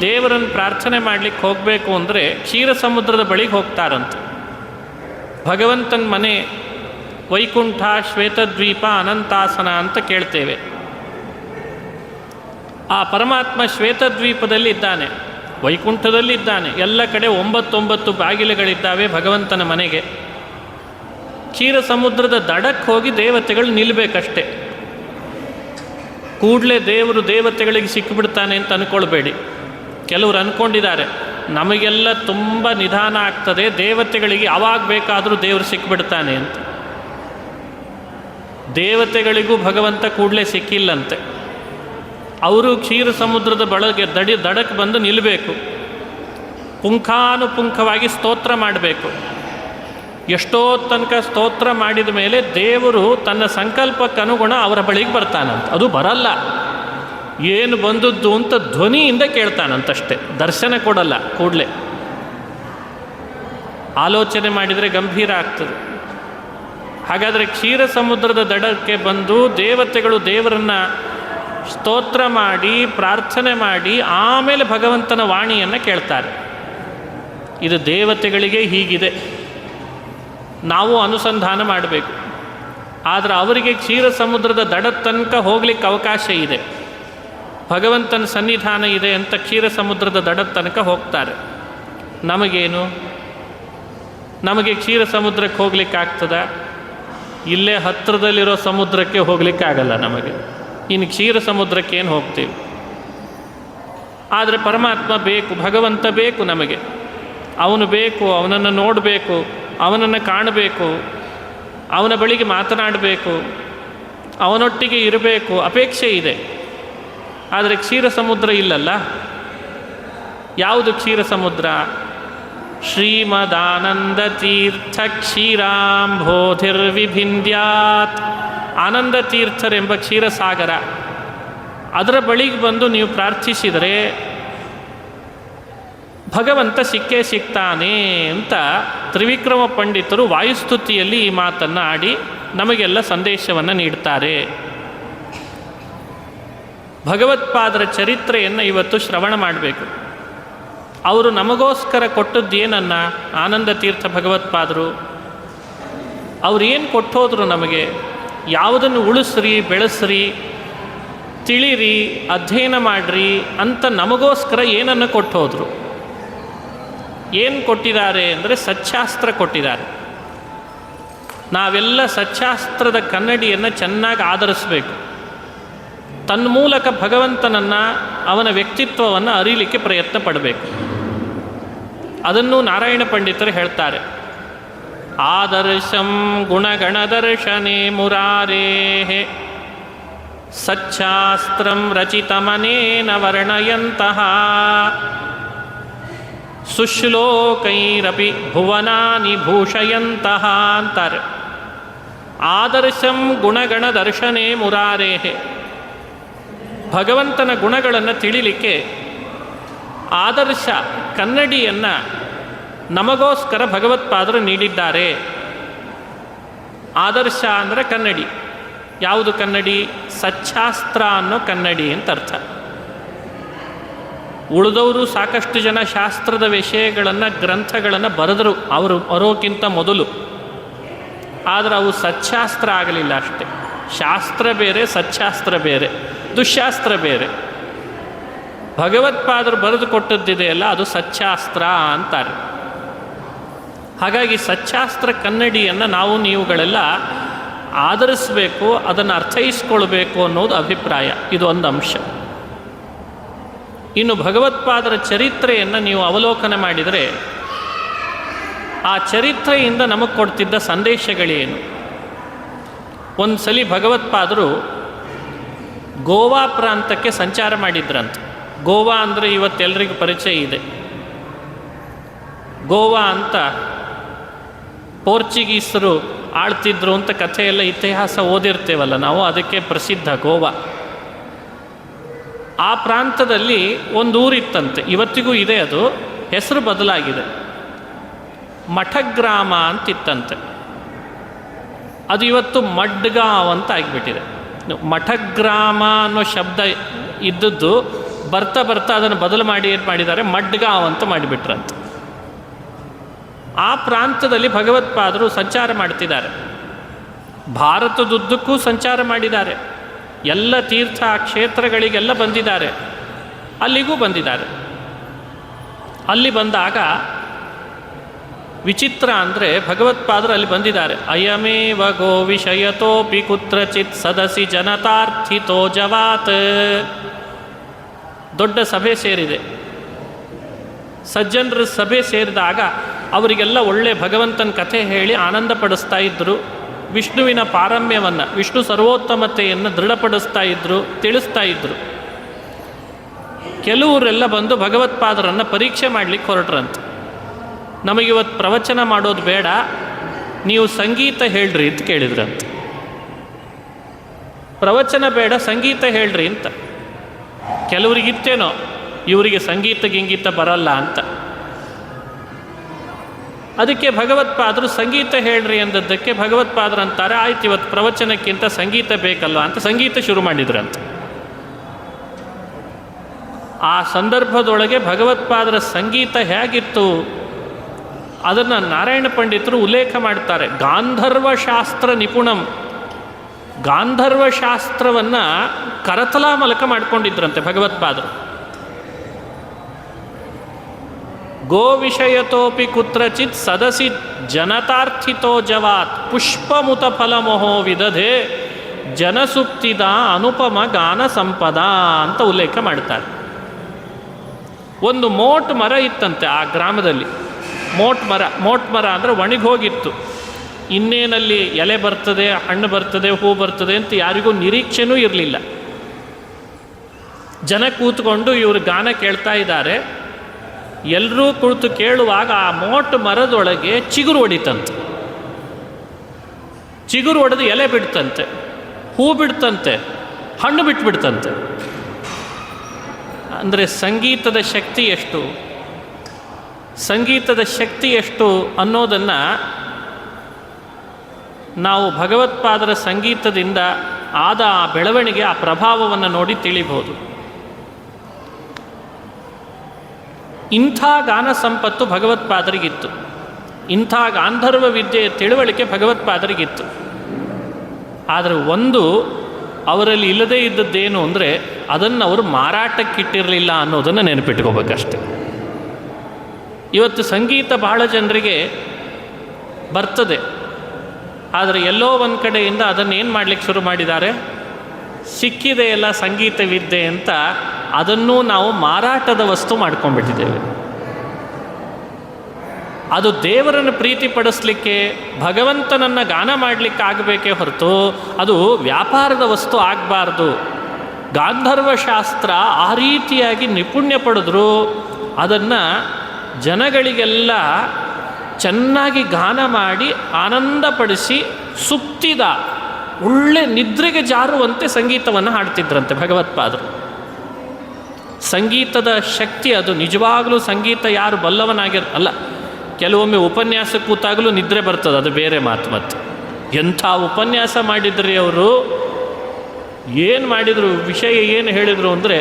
ದೇವರನ್ನು ಪ್ರಾರ್ಥನೆ ಮಾಡಲಿಕ್ಕೆ ಹೋಗಬೇಕು ಅಂದರೆ ಕ್ಷೀರ ಸಮುದ್ರದ ಬಳಿಗೆ ಹೋಗ್ತಾರಂತೆ. ಭಗವಂತನ ಮನೆ ವೈಕುಂಠ, ಶ್ವೇತದ್ವೀಪ, ಅನಂತಾಸನ ಅಂತ ಕೇಳ್ತೇವೆ. ಆ ಪರಮಾತ್ಮ ಶ್ವೇತದ್ವೀಪದಲ್ಲಿ ಇದ್ದಾನೆ, ವೈಕುಂಠದಲ್ಲಿ ಇದ್ದಾನೆ, ಎಲ್ಲ ಕಡೆ 9 ಬಾಗಿಲುಗಳಿದ್ದಾವೆ ಭಗವಂತನ ಮನೆಗೆ. ಕ್ಷೀರ ಸಮುದ್ರದ ದಡಕ್ಕೆ ಹೋಗಿ ದೇವತೆಗಳು ನಿಲ್ಲಬೇಕಷ್ಟೆ. ಕೂಡಲೇ ದೇವರು ದೇವತೆಗಳಿಗೆ ಸಿಕ್ಕಿಬಿಡ್ತಾನೆ ಅಂತ ಅಂದ್ಕೊಳ್ಬೇಡಿ. ಕೆಲವರು ಅಂದ್ಕೊಂಡಿದ್ದಾರೆ ನಮಗೆಲ್ಲ ತುಂಬ ನಿಧಾನ ಆಗ್ತದೆ, ದೇವತೆಗಳಿಗೆ ಯಾವಾಗ ಬೇಕಾದರೂ ದೇವರು ಸಿಕ್ಕಿಬಿಡ್ತಾನೆ ಅಂತ. ದೇವತೆಗಳಿಗೂ ಭಗವಂತ ಕೂಡಲೇ ಸಿಕ್ಕಿಲ್ಲಂತೆ. ಅವರು ಕ್ಷೀರ ಸಮುದ್ರದ ಬಳಗೆ ದಡಕ್ಕೆ ಬಂದು ನಿಲ್ಲಬೇಕು, ಪುಂಖಾನುಪುಂಖವಾಗಿ ಸ್ತೋತ್ರ ಮಾಡಬೇಕು. ಎಷ್ಟೋ ತನಕ ಸ್ತೋತ್ರ ಮಾಡಿದ ಮೇಲೆ ದೇವರು ತನ್ನ ಸಂಕಲ್ಪಕ್ಕೆ ಅನುಗುಣ ಅವರ ಬಳಿಗೆ ಬರ್ತಾನಂತ. ಅದು ಬರಲ್ಲ, ಏನು ಬಂದದ್ದು ಅಂತ ಧ್ವನಿಯಿಂದ ಕೇಳ್ತಾನಂತಷ್ಟೇ, ದರ್ಶನ ಕೊಡಲ್ಲ. ಕೂಡಲೇ ಆಲೋಚನೆ ಮಾಡಿದರೆ ಗಂಭೀರ ಆಗ್ತದೆ. ಹಾಗಾದರೆ ಕ್ಷೀರ ಸಮುದ್ರದ ದಡಕ್ಕೆ ಬಂದು ದೇವತೆಗಳು ದೇವರನ್ನು ಸ್ತೋತ್ರ ಮಾಡಿ ಪ್ರಾರ್ಥನೆ ಮಾಡಿ ಆಮೇಲೆ ಭಗವಂತನ ವಾಣಿಯನ್ನು ಕೇಳ್ತಾರೆ. ಇದು ದೇವತೆಗಳಿಗೆ ಹೀಗಿದೆ, ನಾವು ಅನುಸಂಧಾನ ಮಾಡಬೇಕು. ಆದರೆ ಅವರಿಗೆ ಕ್ಷೀರ ಸಮುದ್ರದ ದಡದ ತನಕ ಹೋಗ್ಲಿಕ್ಕೆ ಅವಕಾಶ ಇದೆ, ಭಗವಂತನ ಸನ್ನಿಧಾನ ಇದೆ ಅಂತ ಕ್ಷೀರ ಸಮುದ್ರದ ದಡದ ತನಕ ಹೋಗ್ತಾರೆ. ನಮಗೇನು, ನಮಗೆ ಕ್ಷೀರ ಸಮುದ್ರಕ್ಕೆ ಹೋಗ್ಲಿಕ್ಕಾಗ್ತದ? ಇಲ್ಲೇ ಹತ್ತಿರದಲ್ಲಿರೋ ಸಮುದ್ರಕ್ಕೆ ಹೋಗ್ಲಿಕ್ಕಾಗಲ್ಲ ನಮಗೆ, ಇನ್ನು ಕ್ಷೀರ ಸಮುದ್ರಕ್ಕೆ ಏನು ಹೋಗ್ತೀವಿ? ಆದರೆ ಪರಮಾತ್ಮ ಬೇಕು, ಭಗವಂತ ಬೇಕು ನಮಗೆ. ಅವನು ಬೇಕು, ಅವನನ್ನು ನೋಡಬೇಕು, ಅವನನ್ನು ಕಾಣಬೇಕು, ಅವನ ಬಳಿಗೆ ಮಾತನಾಡಬೇಕು, ಅವನೊಟ್ಟಿಗೆ ಇರಬೇಕು, ಅಪೇಕ್ಷೆ ಇದೆ. ಆದರೆ ಕ್ಷೀರ ಸಮುದ್ರ ಇಲ್ಲಲ್ಲ. ಯಾವುದು ಕ್ಷೀರ ಸಮುದ್ರ? ಶ್ರೀಮದಾನಂದ ತೀರ್ಥ ಕ್ಷೀರಾಂಬೋಧಿರ್ವಿಭಿಂದ್ಯಾತ್. ಆನಂದ ತೀರ್ಥರೆಂಬ ಕ್ಷೀರಸಾಗರ, ಅದರ ಬಳಿಗೆ ಬಂದು ನೀವು ಪ್ರಾರ್ಥಿಸಿದರೆ ಭಗವಂತ ಸಿಕ್ಕೇ ಸಿಗ್ತಾನೆ ಅಂತ ತ್ರಿವಿಕ್ರಮ ಪಂಡಿತರು ವಾಯುಸ್ತುತಿಯಲ್ಲಿ ಈ ಮಾತನ್ನು ಆಡಿ ನಮಗೆಲ್ಲ ಸಂದೇಶವನ್ನು ನೀಡ್ತಾರೆ. ಭಗವತ್ಪಾದರ ಚರಿತ್ರೆಯನ್ನು ಇವತ್ತು ಶ್ರವಣ ಮಾಡಬೇಕು. ಅವರು ನಮಗೋಸ್ಕರ ಕೊಟ್ಟದ್ದೇನನ್ನ ಆನಂದ ತೀರ್ಥ ಭಗವತ್ಪಾದರು ಅವರು ಏನು ಕೊಟ್ಟೋದ್ರು ನಮಗೆ? ಯಾವುದನ್ನು ಉಳಿಸ್ರಿ, ಬೆಳೆಸ್ರಿ, ತಿಳಿರಿ, ಅಧ್ಯಯನ ಮಾಡಿರಿ ಅಂತ ನಮಗೋಸ್ಕರ ಏನನ್ನು ಕೊಟ್ಟೋದ್ರು? ಏನು ಕೊಟ್ಟಿದ್ದಾರೆ ಅಂದರೆ ಸಚ್ಚಾಸ್ತ್ರ ಕೊಟ್ಟಿದ್ದಾರೆ. ನಾವೆಲ್ಲ ಸಚ್ಚಾಸ್ತ್ರದ ಕನ್ನಡಿಯನ್ನು ಚೆನ್ನಾಗಿ ಆಧರಿಸಬೇಕು. ತನ್ಮೂಲಕ ಭಗವಂತನನ್ನು, ಅವನ ವ್ಯಕ್ತಿತ್ವವನ್ನು ಅರಿಯಲಿಕ್ಕೆ ಪ್ರಯತ್ನ ಪಡಬೇಕು. ಅದನ್ನು ನಾರಾಯಣ ಪಂಡಿತರು ಹೇಳ್ತಾರೆ. ಆದರ್ಶಂ ಗುಣಗಣದರ್ಶನೇ ಮುರಾರೇಃ ಸಚ್ಚಾಸ್ತ್ರಂ ರಚಿತಮನೇನ ವರ್ಣಯಂತಹ ಸುಶ್ಲೋಕೈರಪಿ ಭುವನಾನಿ ಭೂಷಯಂತಹ ಅಂತಾರೆ. ಆದರ್ಶಂ ಗುಣಗಣ ದರ್ಶನೇ ಮುರಾರೇಃ. ಭಗವಂತನ ಗುಣಗಳನ್ನು ತಿಳಿಲಿಕ್ಕೆ ಆದರ್ಶ ಕನ್ನಡಿಯನ್ನು ನಮಗೋಸ್ಕರ ಭಗವತ್ಪಾದರು ನೀಡಿದ್ದಾರೆ. ಆದರ್ಶ ಅಂದರೆ ಕನ್ನಡಿ. ಯಾವುದು ಕನ್ನಡಿ? ಸಚ್ಚಾಸ್ತ್ರ ಅನ್ನೋ ಕನ್ನಡಿ ಅಂತ ಅರ್ಥ. ಉಳಿದವರು ಸಾಕಷ್ಟು ಜನ ಶಾಸ್ತ್ರದ ವಿಷಯಗಳನ್ನು, ಗ್ರಂಥಗಳನ್ನು ಬರೆದರು ಅವರು ಬರೋಕ್ಕಿಂತ ಮೊದಲು. ಆದರೆ ಅವು ಸಚ್ಚಾಸ್ತ್ರ ಆಗಲಿಲ್ಲ ಅಷ್ಟೆ. ಶಾಸ್ತ್ರ ಬೇರೆ, ಸಚ್ಚಾಸ್ತ್ರ ಬೇರೆ, ದುಶ್ಯಾಸ್ತ್ರ ಬೇರೆ. ಭಗವತ್ಪಾದರು ಬರೆದು ಕೊಟ್ಟದ್ದಿದೆಯಲ್ಲ, ಅದು ಸಚ್ಚಾಸ್ತ್ರ ಅಂತಾರೆ. ಹಾಗಾಗಿ ಸಚ್ಚಾಸ್ತ್ರ ಕನ್ನಡಿಯನ್ನು ನಾವು ನೀವುಗಳೆಲ್ಲ ಆಧರಿಸಬೇಕು, ಅದನ್ನು ಅರ್ಥೈಸ್ಕೊಳ್ಬೇಕು ಅನ್ನೋದು ಅಭಿಪ್ರಾಯ. ಇದು ಒಂದು ಅಂಶ. ಇನ್ನು ಭಗವತ್ಪಾದರ ಚರಿತ್ರೆಯನ್ನು ನೀವು ಅವಲೋಕನ ಮಾಡಿದರೆ ಆ ಚರಿತ್ರೆಯಿಂದ ನಮಗೆ ಕೊಡ್ತಿದ್ದ ಸಂದೇಶಗಳೇನು? ಒಂದು ಸಲ ಭಗವತ್ಪಾದರು ಗೋವಾ ಪ್ರಾಂತಕ್ಕೆ ಸಂಚಾರ ಮಾಡಿದ್ರಂತೆ. ಗೋವಾ ಅಂದರೆ ಇವತ್ತೆಲ್ಲರಿಗೂ ಪರಿಚಯ ಇದೆ. ಗೋವಾ ಅಂತ ಪೋರ್ಚುಗೀಸರು ಆಳ್ತಿದ್ರು ಅಂತ ಕಥೆಯೆಲ್ಲ ಇತಿಹಾಸ ಓದಿರ್ತೇವಲ್ಲ ನಾವು, ಅದಕ್ಕೆ ಪ್ರಸಿದ್ಧ ಗೋವಾ. ಆ ಪ್ರಾಂತದಲ್ಲಿ ಒಂದು ಊರಿತ್ತಂತೆ, ಇವತ್ತಿಗೂ ಇದೆ, ಅದು ಹೆಸರು ಬದಲಾಗಿದೆ, ಮಠಗ್ರಾಮ ಅಂತಿತ್ತಂತೆ. ಅದು ಇವತ್ತು ಮಡ್ಗಾಂವ್ ಅಂತ ಆಗಿಬಿಟ್ಟಿದೆ. ಮಠಗ್ರಾಮ ಅನ್ನೋ ಶಬ್ದ ಇದ್ದದ್ದು ಬರ್ತಾ ಬರ್ತಾ ಅದನ್ನು ಬದಲು ಮಾಡಿ ಏನು ಮಾಡಿದ್ದಾರೆ, ಮಡ್ಗಾಂವ್ ಅಂತ ಮಾಡಿಬಿಟ್ರಂತೆ. ಆ ಪ್ರಾಂತದಲ್ಲಿ ಭಗವತ್ಪಾದರು ಸಂಚಾರ ಮಾಡ್ತಿದ್ದಾರೆ, ಭಾರತದುದ್ದಕ್ಕೂ ಸಂಚಾರ ಮಾಡಿದ್ದಾರೆ, ಎಲ್ಲ ತೀರ್ಥ ಕ್ಷೇತ್ರಗಳಿಗೆಲ್ಲ ಬಂದಿದ್ದಾರೆ, ಅಲ್ಲಿಗೂ ಬಂದಿದ್ದಾರೆ. ಅಲ್ಲಿ ಬಂದಾಗ ವಿಚಿತ್ರ ಅಂದರೆ ಭಗವತ್ಪಾದರು ಅಲ್ಲಿ ಬಂದಿದ್ದಾರೆ. ಅಯಮೇವ ಗೋ ವಿಷಯತೋಪಿ ಕುತ್ರಚಿತ್ ಸದಸಿ ಜನತಾರ್ಥಿತೋ ಜವಾತ್. ದೊಡ್ಡ ಸಭೆ ಸೇರಿದೆ. ಸಜ್ಜನರ ಸಭೆ ಸೇರಿದಾಗ ಅವರಿಗೆಲ್ಲ ಒಳ್ಳೆ ಭಗವಂತನ ಕಥೆ ಹೇಳಿ ಆನಂದ ಪಡಿಸ್ತಾ ಇದ್ದರು. ವಿಷ್ಣುವಿನ ಪಾರಮ್ಯವನ್ನು, ವಿಷ್ಣು ಸರ್ವೋತ್ತಮತೆಯನ್ನು ದೃಢಪಡಿಸ್ತಾ ಇದ್ದರು, ತಿಳಿಸ್ತಾ ಇದ್ದರು. ಕೆಲವರೆಲ್ಲ ಬಂದು ಭಗವತ್ಪಾದರನ್ನು ಪರೀಕ್ಷೆ ಮಾಡಲಿಕ್ಕೆ ಹೊರಟ್ರಂತೆ. ನಮಗಿವತ್ತು ಪ್ರವಚನ ಮಾಡೋದು ಬೇಡ, ನೀವು ಸಂಗೀತ ಹೇಳ್ರಿ ಅಂತ ಕೇಳಿದ್ರಂತೆ. ಪ್ರವಚನ ಬೇಡ, ಸಂಗೀತ ಹೇಳ್ರಿ ಅಂತ. ಕೆಲವರಿಗಿತ್ತೇನೋ ಇವರಿಗೆ ಸಂಗೀತ ಗಿಂಗೀತ ಬರಲ್ಲ ಅಂತ. ಅದಕ್ಕೆ ಭಗವತ್ಪಾದರು ಸಂಗೀತ ಹೇಳ್ರಿ ಅಂದದ್ದಕ್ಕೆ ಭಗವತ್ಪಾದರು ಅಂತಾರೆ, ಆಯ್ತು ಇವತ್ತು ಪ್ರವಚನಕ್ಕಿಂತ ಸಂಗೀತ ಬೇಕಲ್ವ ಅಂತ ಸಂಗೀತ ಶುರು ಮಾಡಿದ್ರಂತೆ. ಆ ಸಂದರ್ಭದೊಳಗೆ ಭಗವತ್ಪಾದರ ಸಂಗೀತ ಹೇಗಿತ್ತು ಅದನ್ನು ನಾರಾಯಣ ಪಂಡಿತರು ಉಲ್ಲೇಖ ಮಾಡ್ತಾರೆ. ಗಾಂಧರ್ವಶಾಸ್ತ್ರ ನಿಪುಣಂ, ಗಾಂಧರ್ವಶಾಸ್ತ್ರವನ್ನು ಕರತಲಾ ಮೂಲಕ ಮಾಡ್ಕೊಂಡಿದ್ರಂತೆ ಭಗವತ್ಪಾದರು. ಗೋ ವಿಷಯತೋಪಿ ಕುತ್ರಚಿತ್ ಸದಸಿ ಜನತಾರ್ಥಿತೋ ಜವಾತ್ ಪುಷ್ಪಮುತ ಫಲಮೋಹೋ ವಿದಧೆ ಜನಸುಪ್ತಿದ ಅನುಪಮ ಗಾನ ಸಂಪದ ಅಂತ ಉಲ್ಲೇಖ ಮಾಡ್ತಾರೆ. ಒಂದು ಮೋಟ್ ಮರ ಇತ್ತಂತೆ ಆ ಗ್ರಾಮದಲ್ಲಿ. ಮೋಟ್ ಮರ ಅಂದರೆ ಒಣಗೋಗಿತ್ತು. ಇನ್ನೇನಲ್ಲಿ ಎಲೆ ಬರ್ತದೆ, ಹಣ್ಣು ಬರ್ತದೆ, ಹೂ ಬರ್ತದೆ ಅಂತ ಯಾರಿಗೂ ನಿರೀಕ್ಷೆನೂ ಇರಲಿಲ್ಲ. ಜನ ಕೂತ್ಕೊಂಡು ಇವರು ಗಾನ ಕೇಳ್ತಾ ಇದ್ದಾರೆ. ಎಲ್ಲರೂ ಕುಳಿತು ಕೇಳುವಾಗ ಆ ಮೋಟ್ ಮರದೊಳಗೆ ಚಿಗುರು ಹೊಡಿತಂತೆ. ಚಿಗುರು ಹೊಡೆದು ಎಲೆ ಬಿಡ್ತಂತೆ, ಹೂ ಬಿಡ್ತಂತೆ, ಹಣ್ಣು ಬಿಟ್ಬಿಡ್ತಂತೆ. ಅಂದರೆ ಸಂಗೀತದ ಶಕ್ತಿ ಎಷ್ಟು, ಸಂಗೀತದ ಶಕ್ತಿ ಎಷ್ಟು ಅನ್ನೋದನ್ನು ನಾವು ಭಗವತ್ಪಾದರ ಸಂಗೀತದಿಂದ ಆದ ಆ ಬೆಳವಣಿಗೆ, ಆ ಪ್ರಭಾವವನ್ನು ನೋಡಿ ತಿಳಿಬಹುದು. ಇಂಥ ಗಾನ ಸಂಪತ್ತು ಭಗವತ್ಪಾದರಿಗಿತ್ತು, ಇಂಥ ಗಾಂಧರ್ವ ವಿದ್ಯೆಯ ತಿಳುವಳಿಕೆ ಭಗವತ್ಪಾದರಿಗಿತ್ತು. ಆದರೆ ಒಂದು ಅವರಲ್ಲಿ ಇಲ್ಲದೇ ಇದ್ದದ್ದೇನು ಅಂದರೆ ಅದನ್ನು ಅವರು ಮಾರಾಟಕ್ಕಿಟ್ಟಿರಲಿಲ್ಲ ಅನ್ನೋದನ್ನು ನೆನಪಿಟ್ಕೋಬೇಕಷ್ಟೆ. ಇವತ್ತು ಸಂಗೀತ ಬಹಳ ಜನರಿಗೆ ಬರ್ತದೆ, ಆದರೆ ಎಲ್ಲೋ ಒಂದು ಕಡೆಯಿಂದ ಅದನ್ನೇನು ಮಾಡಲಿಕ್ಕೆ ಶುರು ಮಾಡಿದ್ದಾರೆ, ಸಿಕ್ಕಿದೆ ಎಲ್ಲ ಸಂಗೀತ ವಿದ್ಯೆ ಅಂತ ಅದನ್ನೂ ನಾವು ಮಾರಾಟದ ವಸ್ತು ಮಾಡ್ಕೊಂಡ್ಬಿಟ್ಟಿದ್ದೇವೆ. ಅದು ದೇವರನ್ನು ಪ್ರೀತಿಪಡಿಸಲಿಕ್ಕೆ, ಭಗವಂತನನ್ನು ಗಾನ ಮಾಡಲಿಕ್ಕೆ ಆಗಬೇಕೇ ಹೊರತು ಅದು ವ್ಯಾಪಾರದ ವಸ್ತು ಆಗಬಾರ್ದು. ಗಾಂಧರ್ವಶಾಸ್ತ್ರ ಆ ರೀತಿಯಾಗಿ ನಿಪುಣ್ಯ ಪಡೆದ್ರು ಅದನ್ನು ಜನಗಳಿಗೆಲ್ಲ ಚೆನ್ನಾಗಿ ಗಾನ ಮಾಡಿ ಆನಂದಪಡಿಸಿ ಸುಪ್ತಿದ ಒಳ್ಳೆ ನಿದ್ರೆಗೆ ಜಾರುವಂತೆ ಸಂಗೀತವನ್ನು ಹಾಡ್ತಿದ್ರಂತೆ ಭಗವತ್ಪಾದರು. ಸಂಗೀತದ ಶಕ್ತಿ ಅದು. ನಿಜವಾಗಲೂ ಸಂಗೀತ ಯಾರು ಅಲ್ಲ, ಕೆಲವೊಮ್ಮೆ ಉಪನ್ಯಾಸ ಕೂತಾಗಲೂ ನಿದ್ರೆ ಬರ್ತದೆ, ಅದು ಬೇರೆ ಮಾತು. ಮತ್ತು ಎಂಥ ಉಪನ್ಯಾಸ ಮಾಡಿದ್ರಿ ಅವರು, ಏನು ಮಾಡಿದರು, ವಿಷಯ ಏನು ಹೇಳಿದರು ಅಂದರೆ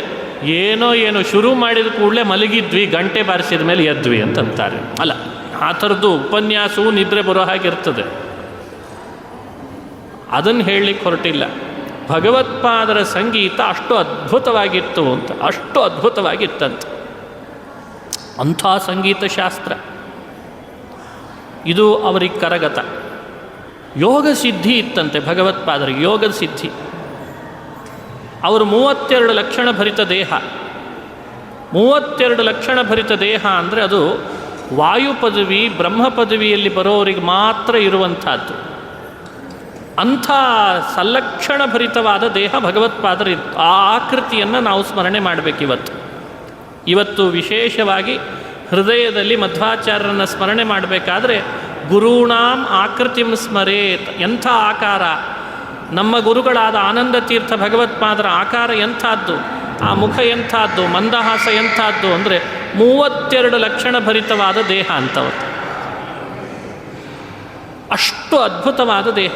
ಏನೋ ಶುರು ಮಾಡಿದ ಕೂಡಲೇ ಮಲಗಿದ್ವಿ, ಗಂಟೆ ಬಾರಿಸಿದ ಮೇಲೆ ಎದ್ವಿ ಅಂತಂತಾರೆ. ಅಲ್ಲ, ಆ ಥರದ್ದು ಉಪನ್ಯಾಸವೂ ನಿದ್ರೆ ಬರೋ ಹಾಗಿರ್ತದೆ. ಅದನ್ನು ಹೇಳಲಿಕ್ಕೆ ಹೊರಟಿಲ್ಲ. ಭಗವತ್ಪಾದರ ಸಂಗೀತ ಅಷ್ಟು ಅದ್ಭುತವಾಗಿತ್ತು ಅಂತ, ಅಷ್ಟು ಅದ್ಭುತವಾಗಿತ್ತಂತೆ. ಅಂಥ ಸಂಗೀತ ಶಾಸ್ತ್ರ ಇದು ಅವರಿಗೆ ಕರಗತ. ಯೋಗ ಸಿದ್ಧಿ ಇತ್ತಂತೆ ಭಗವತ್ಪಾದರಿಗೆ, ಯೋಗದ ಸಿದ್ಧಿ. ಅವರು 32 ಲಕ್ಷಣ ಭರಿತ ದೇಹ. 32 ಲಕ್ಷಣ ಭರಿತ ದೇಹ ಅಂದರೆ ಅದು ವಾಯು ಪದವಿ, ಬ್ರಹ್ಮ ಪದವಿಯಲ್ಲಿ ಬರೋರಿಗೆ ಮಾತ್ರ ಇರುವಂಥದ್ದು. ಅಂಥ ಸಲ್ಲಕ್ಷಣ ಭರಿತವಾದ ದೇಹ ಭಗವತ್ಪಾದರ ಆ ಆಕೃತಿಯನ್ನು ನಾವು ಸ್ಮರಣೆ ಮಾಡಬೇಕು. ಇವತ್ತು ವಿಶೇಷವಾಗಿ ಹೃದಯದಲ್ಲಿ ಮಧ್ವಾಚಾರ್ಯರನ್ನು ಸ್ಮರಣೆ ಮಾಡಬೇಕಾದ್ರೆ ಗುರುಣಾಂ ಆಕೃತಿಂ ಸ್ಮರೇತ್. ಎಂಥ ಆಕಾರ! ನಮ್ಮ ಗುರುಗಳಾದ ಆನಂದ ತೀರ್ಥ ಭಗವತ್ಪಾದರ ಆಕಾರ ಎಂಥದ್ದು, ಆ ಮುಖ ಎಂಥದ್ದು, ಮಂದಹಾಸ ಎಂಥದ್ದು ಅಂದರೆ 32 ಲಕ್ಷಣ ಭರಿತವಾದ ದೇಹ ಅಂತವತ್ತು. ಅಷ್ಟು ಅದ್ಭುತವಾದ ದೇಹ.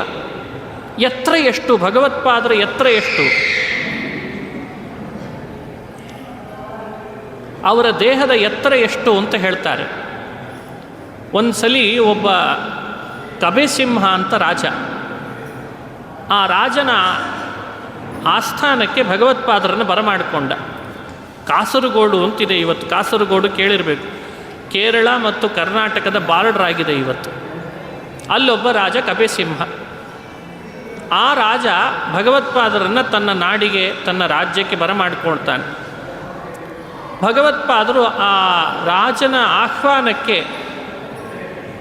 ಎತ್ತರ ಎಷ್ಟು? ಭಗವತ್ಪಾದರ ಎತ್ತರ ಎಷ್ಟು? ಅವರ ದೇಹದ ಎತ್ತರ ಎಷ್ಟು ಅಂತ ಹೇಳ್ತಾರೆ. ಒಂದು ಸಲ ಒಬ್ಬ ಕಬೆಸಿಂಹ ಅಂತ ರಾಜ, ಆ ರಾಜನ ಆಸ್ಥಾನಕ್ಕೆ ಭಗವತ್ಪಾದರನ್ನು ಬರಮಾಡಿಕೊಂಡ. ಕಾಸರಗೋಡು ಅಂತಿದೆ ಇವತ್ತು. ಕಾಸರಗೋಡು ಕೇಳಿರಬೇಕು, ಕೇರಳ ಮತ್ತು ಕರ್ನಾಟಕದ ಬಾರ್ಡರ್ ಆಗಿದೆ ಇವತ್ತು. ಅಲ್ಲೊಬ್ಬ ರಾಜ ಕಬೆಸಿಂಹ. ಆ ರಾಜ ಭಗವತ್ಪಾದರನ್ನು ತನ್ನ ನಾಡಿಗೆ, ತನ್ನ ರಾಜ್ಯಕ್ಕೆ ಬರಮಾಡಿಕೊಳ್ತಾನೆ. ಭಗವತ್ಪಾದರು ಆ ರಾಜನ ಆಹ್ವಾನಕ್ಕೆ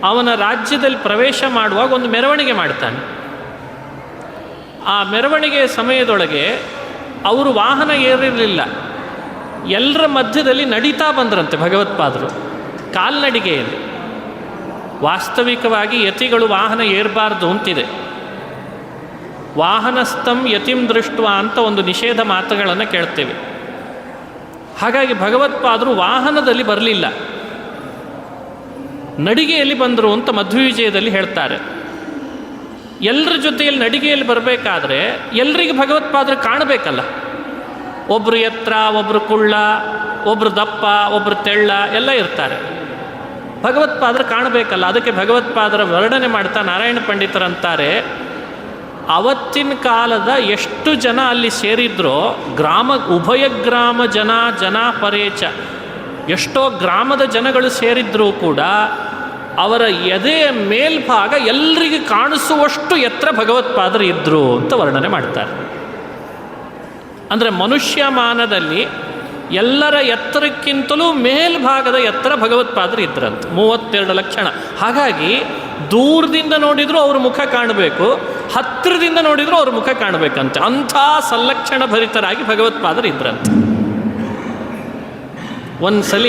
ಅವನ ರಾಜ್ಯದಲ್ಲಿ ಪ್ರವೇಶ ಮಾಡುವಾಗ ಒಂದು ಮೆರವಣಿಗೆ ಮಾಡ್ತಾನೆ. ಆ ಮೆರವಣಿಗೆ ಸಮಯದೊಳಗೆ ಅವರು ವಾಹನ ಏರಿರಲಿಲ್ಲ, ಎಲ್ಲರ ಮಧ್ಯದಲ್ಲಿ ನಡೀತಾ ಬಂದ್ರಂತೆ ಭಗವತ್ಪಾದರು, ಕಾಲ್ನಡಿಗೆಯಲ್ಲಿ. ವಾಸ್ತವಿಕವಾಗಿ ಯತಿಗಳು ವಾಹನ ಏರಬಾರ್ದು ಅಂತಿದೆ. ವಾಹನಸ್ಥಂ ಯತಿಂ ದೃಷ್ಟ ಅಂತ ಒಂದು ನಿಷೇಧ ಮಾತುಗಳನ್ನು ಕೇಳ್ತೇವೆ. ಹಾಗಾಗಿ ಭಗವತ್ಪಾದರು ವಾಹನದಲ್ಲಿ ಬರಲಿಲ್ಲ, ನಡಿಗೆಯಲ್ಲಿ ಬಂದರು ಅಂತ ಮಧ್ವವಿಜಯದಲ್ಲಿ ಹೇಳ್ತಾರೆ. ಎಲ್ಲರ ಜೊತೆಯಲ್ಲಿ ನಡಿಗೆಯಲ್ಲಿ ಬರಬೇಕಾದ್ರೆ ಎಲ್ರಿಗೂ ಭಗವತ್ಪಾದರು ಕಾಣಬೇಕಲ್ಲ. ಒಬ್ಬರು ಎತ್ತರ, ಒಬ್ಬರು ಕುಳ್ಳ, ಒಬ್ಬರು ದಪ್ಪ, ಒಬ್ಬರು ತೆಳ್ಳ ಎಲ್ಲ ಇರ್ತಾರೆ. ಭಗವತ್ಪಾದರು ಕಾಣಬೇಕಲ್ಲ. ಅದಕ್ಕೆ ಭಗವತ್ಪಾದರ ವರ್ಣನೆ ಮಾಡ್ತಾ ನಾರಾಯಣ ಪಂಡಿತರಂತಾರೆ, ಅವತ್ತಿನ ಕಾಲದ ಎಷ್ಟು ಜನ ಅಲ್ಲಿ ಸೇರಿದ್ರೋ, ಉಭಯ ಗ್ರಾಮ ಜನ ಪರೇಚ, ಎಷ್ಟೋ ಗ್ರಾಮದ ಜನಗಳು ಸೇರಿದ್ರೂ ಕೂಡ ಅವರ ಎದೆಯ ಮೇಲ್ಭಾಗ ಎಲ್ರಿಗೂ ಕಾಣಿಸುವಷ್ಟು ಎತ್ತರ ಭಗವತ್ಪಾದರು ಇದ್ದರು ಅಂತ ವರ್ಣನೆ ಮಾಡ್ತಾರೆ. ಅಂದರೆ ಮನುಷ್ಯಮಾನದಲ್ಲಿ ಎಲ್ಲರ ಎತ್ತರಕ್ಕಿಂತಲೂ ಮೇಲ್ಭಾಗದ ಎತ್ತರ ಭಗವತ್ಪಾದರು ಇದ್ರಂತೆ, 32 ಲಕ್ಷಣ. ಹಾಗಾಗಿ ದೂರದಿಂದ ನೋಡಿದರೂ ಅವ್ರ ಮುಖ ಕಾಣಬೇಕು, ಹತ್ತಿರದಿಂದ ನೋಡಿದರೂ ಅವ್ರ ಮುಖ ಕಾಣಬೇಕಂತೆ. ಅಂಥ ಸಲ್ಲಕ್ಷಣ ಭರಿತರಾಗಿ ಭಗವತ್ಪಾದರು ಇದ್ರಂತೆ. ಒಂದು ಸಲ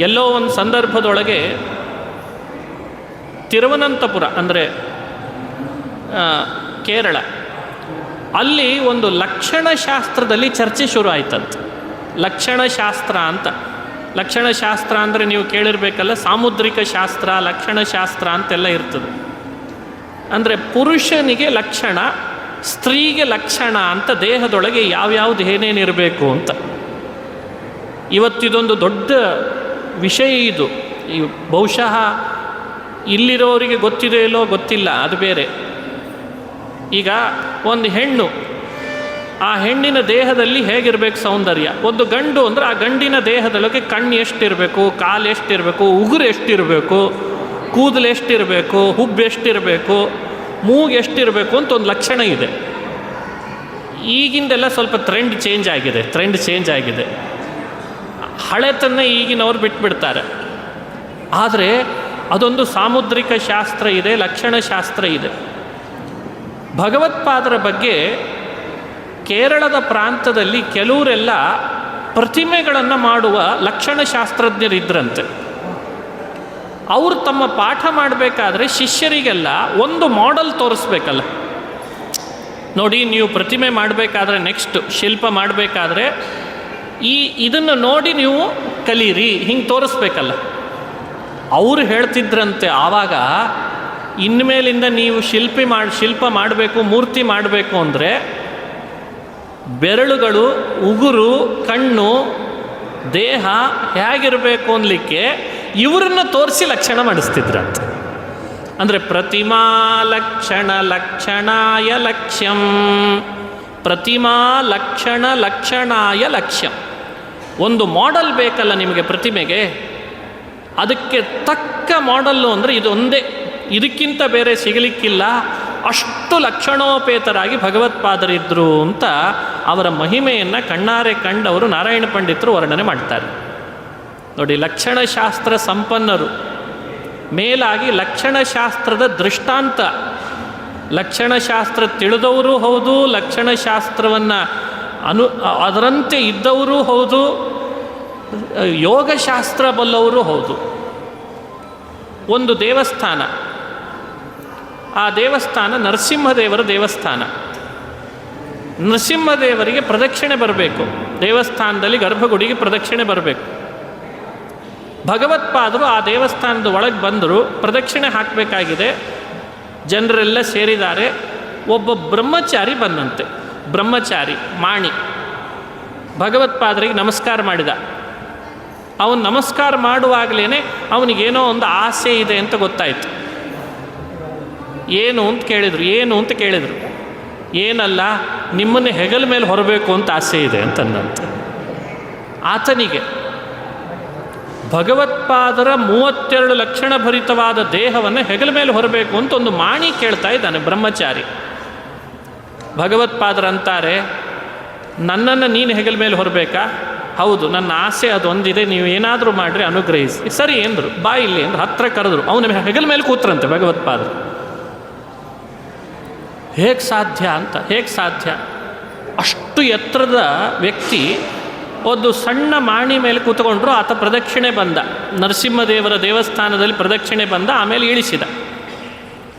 ಎಲ್ಲೋ ಒಂದು ಸಂದರ್ಭದೊಳಗೆ ತಿರುವನಂತಪುರ ಅಂದರೆ ಕೇರಳ, ಅಲ್ಲಿ ಒಂದು ಲಕ್ಷಣಶಾಸ್ತ್ರದಲ್ಲಿ ಚರ್ಚೆ ಶುರು ಆಯ್ತಂತೆ. ಲಕ್ಷಣಶಾಸ್ತ್ರ ಅಂತ. ಲಕ್ಷಣಶಾಸ್ತ್ರ ಅಂದರೆ ನೀವು ಕೇಳಿರ್ಬೇಕಲ್ಲ, ಸಾಮುದ್ರಿಕ ಶಾಸ್ತ್ರ, ಲಕ್ಷಣಶಾಸ್ತ್ರ ಅಂತೆಲ್ಲ ಇರ್ತದೆ. ಅಂದರೆ ಪುರುಷನಿಗೆ ಲಕ್ಷಣ, ಸ್ತ್ರೀಗೆ ಲಕ್ಷಣ ಅಂತ ದೇಹದೊಳಗೆ ಯಾವ್ಯಾವ್ದು ಏನೇನಿರಬೇಕು ಅಂತ. ಇವತ್ತಿದೊಂದು ದೊಡ್ಡ ವಿಷಯ ಇದು. ಬಹುಶಃ ಇಲ್ಲಿರೋರಿಗೆ ಗೊತ್ತಿದೆ ಇಲ್ಲೋ ಗೊತ್ತಿಲ್ಲ, ಅದು ಬೇರೆ. ಈಗ ಒಂದು ಹೆಣ್ಣು, ಆ ಹೆಣ್ಣಿನ ದೇಹದಲ್ಲಿ ಹೇಗಿರಬೇಕು ಸೌಂದರ್ಯ. ಒಂದು ಗಂಡು ಅಂದರೆ ಆ ಗಂಡಿನ ದೇಹದೊಳಗೆ ಕಣ್ಣು ಎಷ್ಟಿರಬೇಕು, ಕಾಲು ಎಷ್ಟಿರಬೇಕು, ಉಗುರು ಎಷ್ಟಿರಬೇಕು, ಕೂದಲು ಎಷ್ಟಿರಬೇಕು, ಹುಬ್ಬು ಎಷ್ಟಿರಬೇಕು, ಮೂಗು ಎಷ್ಟಿರಬೇಕು ಅಂತ ಒಂದು ಲಕ್ಷಣ ಇದೆ. ಈಗಿಂದೆಲ್ಲ ಸ್ವಲ್ಪ ಟ್ರೆಂಡ್ ಚೇಂಜ್ ಆಗಿದೆ. ಹಳೆತನ್ನ ಈಗಿನವ್ರು ಬಿಟ್ಬಿಡ್ತಾರೆ. ಆದರೆ ಅದೊಂದು ಸಾಮುದ್ರಿಕ ಶಾಸ್ತ್ರ ಇದೆ, ಲಕ್ಷಣಶಾಸ್ತ್ರ ಇದೆ. ಭಗವತ್ಪಾದರ ಬಗ್ಗೆ ಕೇರಳದ ಪ್ರಾಂತದಲ್ಲಿ ಕೆಲವರೆಲ್ಲ ಪ್ರತಿಮೆಗಳನ್ನು ಮಾಡುವ ಲಕ್ಷಣಶಾಸ್ತ್ರಜ್ಞರಿದ್ದರಂತೆ. ಅವರು ತಮ್ಮ ಪಾಠ ಮಾಡಬೇಕಾದ್ರೆ ಶಿಷ್ಯರಿಗೆಲ್ಲ ಒಂದು ಮಾಡೆಲ್ ತೋರಿಸ್ಬೇಕಲ್ಲ. ನೋಡಿ, ನೀವು ಪ್ರತಿಮೆ ಮಾಡಬೇಕಾದ್ರೆ, ನೆಕ್ಸ್ಟ್ ಶಿಲ್ಪ ಮಾಡಬೇಕಾದ್ರೆ ಇದನ್ನು ನೋಡಿ ನೀವು ಕಲೀರಿ, ಹಿಂಗೆ ತೋರಿಸ್ಬೇಕಲ್ಲ. ಅವರು ಹೇಳ್ತಿದ್ರಂತೆ ಆವಾಗ, ಇನ್ಮೇಲಿಂದ ನೀವು ಶಿಲ್ಪ ಮಾಡಬೇಕು, ಮೂರ್ತಿ ಮಾಡಬೇಕು ಅಂದರೆ ಬೆರಳುಗಳು, ಉಗುರು, ಕಣ್ಣು, ದೇಹ ಹೇಗಿರಬೇಕು ಅನ್ನಲಿಕ್ಕೆ ಇವರನ್ನು ತೋರಿಸಿ ಲಕ್ಷಣ ಮಾಡಿಸ್ತಿದ್ರಂತೆ. ಅಂದರೆ ಪ್ರತಿಮಾ ಲಕ್ಷಣ ಲಕ್ಷಣಾಯ ಲಕ್ಷ್ಯಂ, ಪ್ರತಿಮಾ ಲಕ್ಷಣ ಲಕ್ಷಣಾಯ ಲಕ್ಷ್ಯಂ. ಒಂದು ಮಾಡೆಲ್ ಬೇಕಲ್ಲ ನಿಮಗೆ ಪ್ರತಿಮೆಗೆ, ಅದಕ್ಕೆ ತಕ್ಕ ಮಾಡೆಲ್ಲು ಅಂದರೆ ಇದೊಂದೇ, ಇದಕ್ಕಿಂತ ಬೇರೆ ಸಿಗಲಿಕ್ಕಿಲ್ಲ. ಅಷ್ಟು ಲಕ್ಷಣೋಪೇತರಾಗಿ ಭಗವತ್ಪಾದರಿದ್ದರು ಅಂತ ಅವರ ಮಹಿಮೆಯನ್ನು ಕಣ್ಣಾರೆ ಕಂಡವರು ನಾರಾಯಣ ಪಂಡಿತರು ವರ್ಣನೆ ಮಾಡ್ತಾರೆ. ನೋಡಿ, ಲಕ್ಷಣಶಾಸ್ತ್ರ ಸಂಪನ್ನರು. ಮೇಲಾಗಿ ಲಕ್ಷಣಶಾಸ್ತ್ರದ ದೃಷ್ಟಾಂತ, ಲಕ್ಷಣಶಾಸ್ತ್ರ ತಿಳಿದವರೂ ಹೌದು, ಲಕ್ಷಣಶಾಸ್ತ್ರವನ್ನು ಅದರಂತೆ ಇದ್ದವರೂ ಹೌದು. ಯೋಗಶಾಸ್ತ್ರ ಬಲ್ಲವರು ಹೌದು. ಒಂದು ದೇವಸ್ಥಾನ, ಆ ದೇವಸ್ಥಾನ ನರಸಿಂಹದೇವರ ದೇವಸ್ಥಾನ. ನರಸಿಂಹದೇವರಿಗೆ ಪ್ರದಕ್ಷಿಣೆ ಬರಬೇಕು, ದೇವಸ್ಥಾನದಲ್ಲಿ ಗರ್ಭಗುಡಿಗೆ ಪ್ರದಕ್ಷಿಣೆ ಬರಬೇಕು. ಭಗವತ್ಪಾದರು ಆ ದೇವಸ್ಥಾನದ ಒಳಗೆ ಬಂದರು, ಪ್ರದಕ್ಷಿಣೆ ಹಾಕಬೇಕಾಗಿದೆ, ಜನರೆಲ್ಲ ಸೇರಿದ್ದಾರೆ. ಒಬ್ಬ ಬ್ರಹ್ಮಚಾರಿ ಬಂದಂತೆ, ಬ್ರಹ್ಮಚಾರಿ ಮಾಣಿ ಭಗವತ್ಪಾದರಿಗೆ ನಮಸ್ಕಾರ ಮಾಡಿದ. ಅವನು ನಮಸ್ಕಾರ ಮಾಡುವಾಗಲೇ ಅವನಿಗೇನೋ ಒಂದು ಆಸೆ ಇದೆ ಅಂತ ಗೊತ್ತಾಯಿತು. ಏನು ಅಂತ ಕೇಳಿದರು. ಏನಲ್ಲ, ನಿಮ್ಮನ್ನು ಹೆಗಲ ಮೇಲೆ ಹೊರಬೇಕು ಅಂತ ಆಸೆ ಇದೆ ಅಂತಂದಂತೆ. ಆತನಿಗೆ ಭಗವತ್ಪಾದರ 32 ಲಕ್ಷಣ ಭರಿತವಾದ ದೇಹವನ್ನು ಹೆಗಲ ಮೇಲೆ ಹೊರಬೇಕು ಅಂತ ಒಂದು ಮಾಣಿ ಕೇಳ್ತಾ ಇದ್ದಾನೆ ಬ್ರಹ್ಮಚಾರಿ. ಭಗವತ್ಪಾದರಂತಾರೆ, ನನ್ನನ್ನು ನೀನು ಹೆಗಲ ಮೇಲೆ ಹೊರಬೇಕಾ? ಹೌದು, ನನ್ನ ಆಸೆ ಅದೊಂದಿದೆ, ನೀವು ಏನಾದರೂ ಮಾಡಿರಿ ಅನುಗ್ರಹಿಸಿ. ಸರಿ ಎಂದರು, ಬಾ ಇಲ್ಲಿ ಅಂದ್ರೆ ಹತ್ರ ಕರೆದ್ರು. ಅವನ ಹೆಗಲ ಮೇಲೆ ಕೂತ್ರಂತೆ ಭಗವತ್ಪಾದರು. ಹೇಗೆ ಸಾಧ್ಯ? ಅಷ್ಟು ಎತ್ತರದ ವ್ಯಕ್ತಿ ಒಂದು ಸಣ್ಣ ಮಾಣಿ ಮೇಲೆ ಕೂತ್ಕೊಂಡ್ರು. ಆತ ಪ್ರದಕ್ಷಿಣೆ ಬಂದ, ನರಸಿಂಹದೇವರ ದೇವಸ್ಥಾನದಲ್ಲಿ ಪ್ರದಕ್ಷಿಣೆ ಬಂದ, ಆಮೇಲೆ ಇಳಿಸಿದ.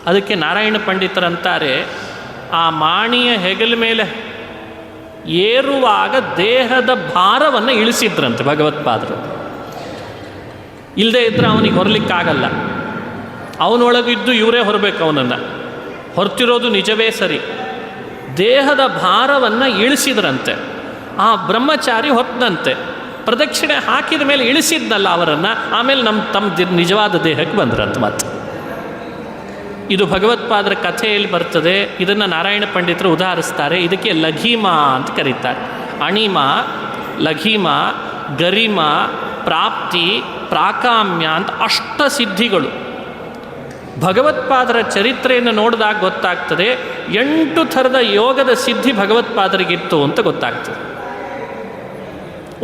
ಅದಕ್ಕೆ ನಾರಾಯಣ ಪಂಡಿತರಂತಾರೆ, ಆ ಮಾಣಿಯ ಹೆಗಲ ಮೇಲೆ ಏರುವಾಗ ದೇಹದ ಭಾರವನ್ನು ಇಳಿಸಿದ್ರಂತೆ ಭಗವತ್ಪಾದರು. ಇಲ್ಲದೇ ಇದ್ದರೆ ಅವನಿಗೆ ಹೊರಲಿಕ್ಕಾಗಲ್ಲ. ಅವನೊಳಗಿದ್ದು ಇವರೇ ಹೊರಬೇಕು, ಅವನನ್ನು ಹೊರ್ತಿರೋದು ನಿಜವೇ ಸರಿ. ದೇಹದ ಭಾರವನ್ನು ಇಳಿಸಿದ್ರಂತೆ. ಆ ಬ್ರಹ್ಮಚಾರಿ ಹೊತ್ತಂತೆ, ಪ್ರದಕ್ಷಿಣೆ ಹಾಕಿದ ಮೇಲೆ ಇಳಿಸಿದ್ನಲ್ಲ ಅವರನ್ನು, ಆಮೇಲೆ ತಮ್ಮ ನಿಜವಾದ ದೇಹಕ್ಕೆ ಬಂದ್ರಂತೆ. ಮತ್ತೆ ಇದು ಭಗವತ್ಪಾದರ ಕಥೆಯಲ್ಲಿ ಬರ್ತದೆ. ಇದನ್ನು ನಾರಾಯಣ ಪಂಡಿತರು ಉದಾಹರಿಸ್ತಾರೆ. ಇದಕ್ಕೆ ಲಘೀಮಾ ಅಂತ ಕರೀತಾರೆ. ಅಣಿಮ, ಲಘೀಮ, ಗರಿಮ, ಪ್ರಾಪ್ತಿ, ಪ್ರಾಕಾಮ್ಯ ಅಂತ ಅಷ್ಟಸಿದ್ಧಿಗಳು. ಭಗವತ್ಪಾದರ ಚರಿತ್ರೆಯನ್ನು ನೋಡಿದಾಗ ಗೊತ್ತಾಗ್ತದೆ 8 ಥರದ ಯೋಗದ ಸಿದ್ಧಿ ಭಗವತ್ಪಾದರಿಗಿತ್ತು ಅಂತ ಗೊತ್ತಾಗ್ತದೆ.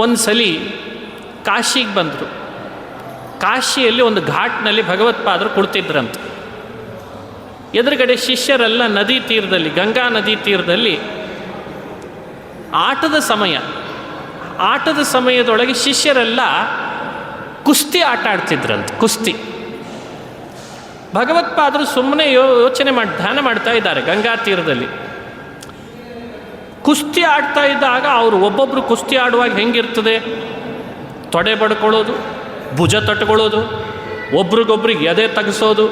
ಒಂದು ಸಲ ಕಾಶಿಗೆ ಬಂದರು. ಕಾಶಿಯಲ್ಲಿ ಒಂದು ಘಾಟ್ನಲ್ಲಿ ಭಗವತ್ಪಾದರು ಕುಳಿತಿದ್ರಂತೆ. ಎದುರುಗಡೆ ಶಿಷ್ಯರೆಲ್ಲ ನದಿ ತೀರದಲ್ಲಿ, ಗಂಗಾ ನದಿ ತೀರದಲ್ಲಿ ಆಟದ ಸಮಯದೊಳಗೆ ಶಿಷ್ಯರೆಲ್ಲ ಕುಸ್ತಿ ಆಟ ಆಡ್ತಿದ್ರಂತೆ. ಕುಸ್ತಿ ಭಗವತ್ಪಾದರು ಸುಮ್ಮನೆ ಧ್ಯಾನ ಮಾಡ್ತಾ ಇದ್ದಾರೆ ಗಂಗಾ ತೀರದಲ್ಲಿ. ಕುಸ್ತಿ ಆಡ್ತಾ ಇದ್ದಾಗ ಅವರು ಒಬ್ಬೊಬ್ಬರು ಕುಸ್ತಿ ಆಡುವಾಗ ಹೆಂಗಿರ್ತದೆ, ತೊಡೆ ಬಡ್ಕೊಳ್ಳೋದು, ಭುಜ ತಟ್ಕೊಳ್ಳೋದು, ಒಬ್ರಿಗೊಬ್ರಿಗೆ ಎದೆ ತಗ್ಸೋದು,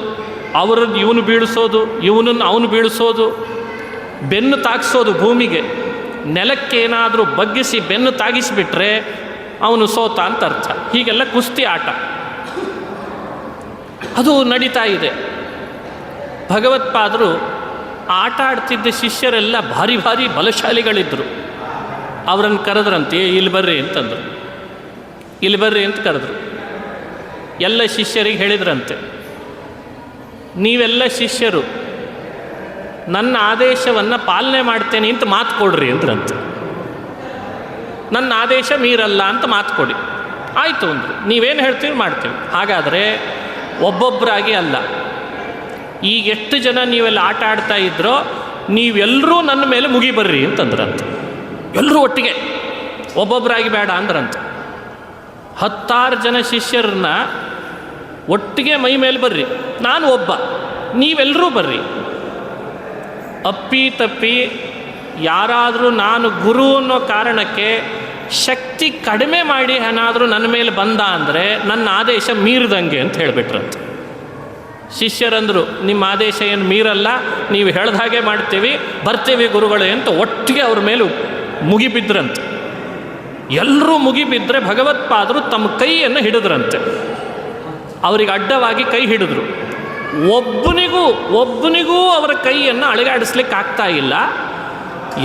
ಅವರನ್ನು ಇವನು ಬೀಳಿಸೋದು, ಇವನನ್ನು ಅವನು ಬೀಳಿಸೋದು, ಬೆನ್ನು ತಾಗಿಸೋದು ಭೂಮಿಗೆ. ನೆಲಕ್ಕೇನಾದರೂ ಬಗ್ಗಿಸಿ ಬೆನ್ನು ತಾಗಿಸಿಬಿಟ್ರೆ ಅವನು ಸೋತ ಅಂತ ಅರ್ಥ. ಹೀಗೆಲ್ಲ ಕುಸ್ತಿ ಆಟ ಅದು ನಡೀತಾ ಇದೆ. ಭಗವತ್ಪಾದರು ಆಟ ಆಡ್ತಿದ್ದ ಶಿಷ್ಯರೆಲ್ಲ ಭಾರಿ ಭಾರಿ ಬಲಶಾಲಿಗಳಿದ್ದರು. ಅವರನ್ನು ಕರೆದ್ರಂತೆ, ಇಲ್ಲಿ ಬರ್ರಿ ಅಂತಂದರು. ಇಲ್ಲಿ ಬರ್ರಿ ಅಂತ ಕರೆದ್ರು. ಎಲ್ಲ ಶಿಷ್ಯರಿಗೆ ಹೇಳಿದ್ರಂತೆ, ನೀವೆಲ್ಲ ಶಿಷ್ಯರು ನನ್ನ ಆದೇಶವನ್ನು ಪಾಲನೆ ಮಾಡ್ತೇನೆ ಅಂತ ಮಾತು ಕೊಡ್ರಿ ಅಂದ್ರಂತೆ. ನನ್ನ ಆದೇಶ ಮೀರಲ್ಲ ಅಂತ ಮಾತು ಕೊಡಿ. ಆಯಿತು ಅಂದರು. ನೀವೇನು ಹೇಳ್ತೀವಿ ಮಾಡ್ತೀವಿ. ಹಾಗಾದರೆ ಒಬ್ಬೊಬ್ಬರಾಗಿ ಅಲ್ಲ, ಈಗ ಎಷ್ಟು ಜನ ನೀವೆಲ್ಲ ಆಟ ಆಡ್ತಾ ಇದ್ರೋ ನೀವೆಲ್ಲರೂ ನನ್ನ ಮೇಲೆ ಮುಗಿಬರ್ರಿ ಅಂತಂದ್ರಂತೆ. ಎಲ್ಲರೂ ಒಟ್ಟಿಗೆ, ಒಬ್ಬೊಬ್ಬರಾಗಿ ಬೇಡ ಅಂದ್ರಂತೆ. 16 ಜನ ಶಿಷ್ಯರನ್ನ ಒಟ್ಟಿಗೆ ಮೈ ಮೇಲೆ ಬರ್ರಿ, ನಾನು ಒಬ್ಬ, ನೀವೆಲ್ಲರೂ ಬರ್ರಿ. ಅಪ್ಪಿ ತಪ್ಪಿ ಯಾರಾದರೂ ನಾನು ಗುರು ಅನ್ನೋ ಕಾರಣಕ್ಕೆ ಶಕ್ತಿ ಕಡಿಮೆ ಮಾಡಿ ಏನಾದರೂ ನನ್ನ ಮೇಲೆ ಬಂದ ಅಂದರೆ ನನ್ನ ಆದೇಶ ಮೀರಿದಂಗೆ ಅಂತ ಹೇಳಿಬಿಟ್ರಂತೆ. ಶಿಷ್ಯರಂದರು, ನಿಮ್ಮ ಆದೇಶ ಏನು ಮೀರಲ್ಲ, ನೀವು ಹೇಳ್ದ ಹಾಗೆ ಮಾಡ್ತೀವಿ, ಬರ್ತೀವಿ ಗುರುಗಳೇ ಅಂತ ಒಟ್ಟಿಗೆ ಅವ್ರ ಮೇಲೆ ಮುಗಿಬಿದ್ರಂತೆ. ಎಲ್ಲರೂ ಮುಗಿಬಿದ್ದರೆ ಭಗವತ್ಪಾದರು ತಮ್ಮ ಕೈಯನ್ನು ಹಿಡಿದ್ರಂತೆ. ಅವರಿಗೆ ಅಡ್ಡವಾಗಿ ಕೈ ಹಿಡಿದ್ರು. ಒಬ್ಬನಿಗೂ ಅವರ ಕೈಯನ್ನು ಅಳಗಾಡಿಸ್ಲಿಕ್ಕೆ ಆಗ್ತಾ ಇಲ್ಲ.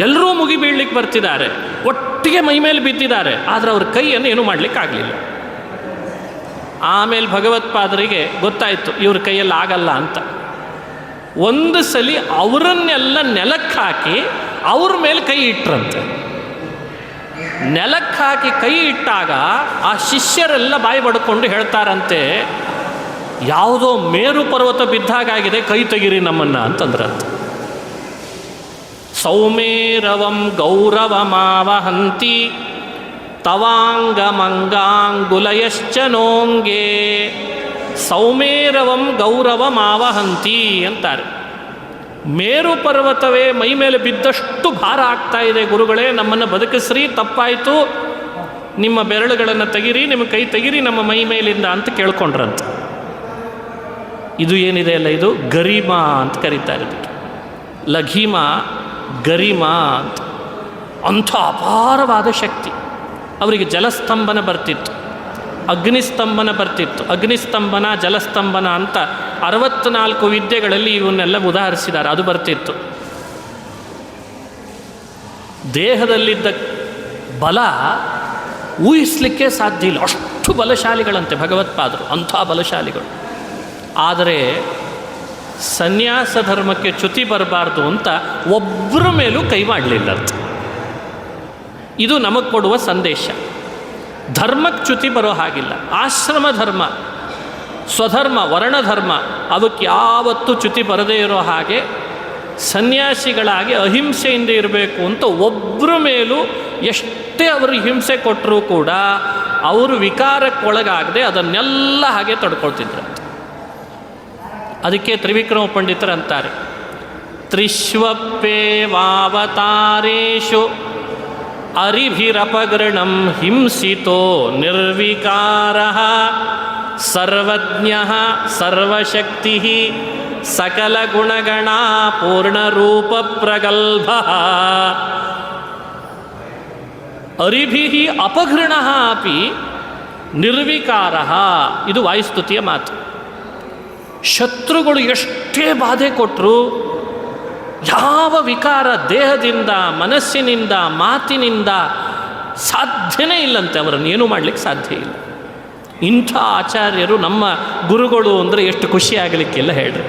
ಎಲ್ಲರೂ ಮುಗಿ ಬೀಳ್ಲಿಕ್ಕೆ ಬರ್ತಿದ್ದಾರೆ, ಒಟ್ಟಿಗೆ ಮೈ ಮೇಲೆ ಬಿದ್ದಿದ್ದಾರೆ, ಆದರೆ ಅವ್ರ ಕೈಯನ್ನು ಏನೂ ಮಾಡಲಿಕ್ಕಾಗಲಿಲ್ಲ. ಆಮೇಲೆ ಭಗವತ್ಪಾದರಿಗೆ ಗೊತ್ತಾಯಿತು ಇವ್ರ ಕೈಯಲ್ಲಿ ಆಗಲ್ಲ ಅಂತ. ಒಂದು ಸಲ ಅವರನ್ನೆಲ್ಲ ನೆಲಕ್ಕೆ ಹಾಕಿ ಅವ್ರ ಮೇಲೆ ಕೈ ಇಟ್ರಂತೆ. ನೆಲಕ್ಕೆ ಹಾಕಿ ಕೈ ಇಟ್ಟಾಗ ಆ ಶಿಷ್ಯರೆಲ್ಲ ಬಾಯಿ ಬಡ್ಕೊಂಡು ಹೇಳ್ತಾರಂತೆ, ಯಾವುದೋ ಮೇರು ಪರ್ವತ ಬಿದ್ದಾಗಾಗಿದೆ, ಕೈ ತೆಗಿರಿ ನಮ್ಮನ್ನು ಅಂತಂದ್ರಂತೆ. ಸೌಮೇರವಂ ಗೌರವಮಾವಹಂತಿ ತವಾಂಗಮಂಗಾಂಗುಲಯಶ್ಚ ನೋಂಗೆ ಸೌಮೇರವಂ ಗೌರವಮಾವಹಂತಿ ಅಂತಾರೆ. ಮೇರು ಪರ್ವತವೇ ಮೈ ಮೇಲೆ ಬಿದ್ದಷ್ಟು ಭಾರ ಆಗ್ತಾ ಇದೆ, ಗುರುಗಳೇ ನಮ್ಮನ್ನು ಬದುಕಿಸ್ರಿ, ತಪ್ಪಾಯಿತು, ನಿಮ್ಮ ಬೆರಳುಗಳನ್ನು ತೆಗಿರಿ, ನಿಮ್ಮ ಕೈ ತೆಗಿರಿ ನಮ್ಮ ಮೈ ಮೇಲಿಂದ ಅಂತ ಕೇಳ್ಕೊಂಡ್ರಂತ. ಇದು ಏನಿದೆ ಅಲ್ಲ, ಇದು ಗರಿಮಾ ಅಂತ ಕರೀತಾರೆ ಇದಕ್ಕೆ. ಲಘಿಮಾ ಗರಿಮಾ ಅಂತ. ಅಂಥ ಅಪಾರವಾದ ಶಕ್ತಿ ಅವರಿಗೆ. ಜಲಸ್ತಂಭನ ಬರ್ತಿತ್ತು, ಅಗ್ನಿಸ್ತಂಭನ ಬರ್ತಿತ್ತು. ಅಗ್ನಿಸ್ತಂಭನ, ಜಲಸ್ತಂಭನ ಅಂತ 64 ವಿದ್ಯೆಗಳಲ್ಲಿ ಇವನ್ನೆಲ್ಲ ಉದಾಹರಿಸಿದ್ದಾರೆ. ಅದು ಬರ್ತಿತ್ತು. ದೇಹದಲ್ಲಿದ್ದ ಬಲ ಊಹಿಸಲಿಕ್ಕೆ ಸಾಧ್ಯ ಇಲ್ಲ, ಅಷ್ಟು ಬಲಶಾಲಿಗಳಂತೆ ಭಗವತ್ಪಾದರು, ಅಂಥ ಬಲಶಾಲಿಗಳು. ಆದರೆ ಸನ್ಯಾಸ ಧರ್ಮಕ್ಕೆ ಚ್ಯುತಿ ಬರಬಾರ್ದು ಅಂತ ಒಬ್ಬರ ಮೇಲೂ ಕೈ ಮಾಡಲಿಲ್ಲ ಅಂತ. ಇದು ನಮಗೆ ಕೊಡುವ ಸಂದೇಶ. ಧರ್ಮಕ್ಕೆ ಚ್ಯುತಿ ಬರೋ ಹಾಗಿಲ್ಲ. ಆಶ್ರಮ ಧರ್ಮ, ಸ್ವಧರ್ಮ, ವರ್ಣಧರ್ಮ ಅವಕ್ಕೆ ಯಾವತ್ತೂ ಚ್ಯುತಿ ಬರದೇ ಇರೋ ಹಾಗೆ ಸನ್ಯಾಸಿಗಳಾಗಿ ಅಹಿಂಸೆಯಿಂದ ಇರಬೇಕು ಅಂತ ಒಬ್ಬರ ಮೇಲೂ ಎಷ್ಟೇ ಅವರು ಹಿಂಸೆ ಕೊಟ್ಟರೂ ಕೂಡ ಅವರು ವಿಕಾರಕ್ಕೊಳಗಾಗದೆ ಅದನ್ನೆಲ್ಲ ಹಾಗೆ ತಡ್ಕೊಳ್ತಿದ್ರು. ಅದಕ್ಕೆ ತ್ರಿವಿಕ್ರಮ ಪಂಡಿತರು ಅಂತಾರೆ, ತ್ರಿಶ್ವಪ್ಪೇವಾವತಾರೇಷು ಅರಿಭಿರಪಗೃಣಂ ಹಿಂಸಿತೋ ನಿರ್ವಿಕಾರಃ ಸರ್ವಜ್ಞಃ ಸರ್ವಶಕ್ತಿಃ ಸಕಲಗುಣಗಣಾ ಪೂರ್ಣರೂಪ ಪ್ರಗಲ್ಭಃ ಅರಿಭಿಃ ಅಪಘೃಣಃ ಅಪಿ ನಿರ್ವಿಕಾರಃ. ಇದು ವಾಯುಸ್ತುತಿಯ ಮಾತು. ಶತ್ರುಗಳು ಎಷ್ಟೇ ಬಾಧೆ ಕೊಟ್ಟರು, ಯಾವ ವಿಕಾರ ದೇಹದಿಂದ, ಮನಸ್ಸಿನಿಂದ, ಮಾತಿನಿಂದ ಸಾಧ್ಯನೇ ಇಲ್ಲಂತೆ. ಅವರನ್ನು ಏನೂ ಮಾಡಲಿಕ್ಕೆ ಸಾಧ್ಯ ಇಲ್ಲ. ಇಂಥ ಆಚಾರ್ಯರು ನಮ್ಮ ಗುರುಗಳು ಅಂದರೆ ಎಷ್ಟು ಖುಷಿಯಾಗಲಿಕ್ಕಿಲ್ಲ ಹೇಳ್ರಿ.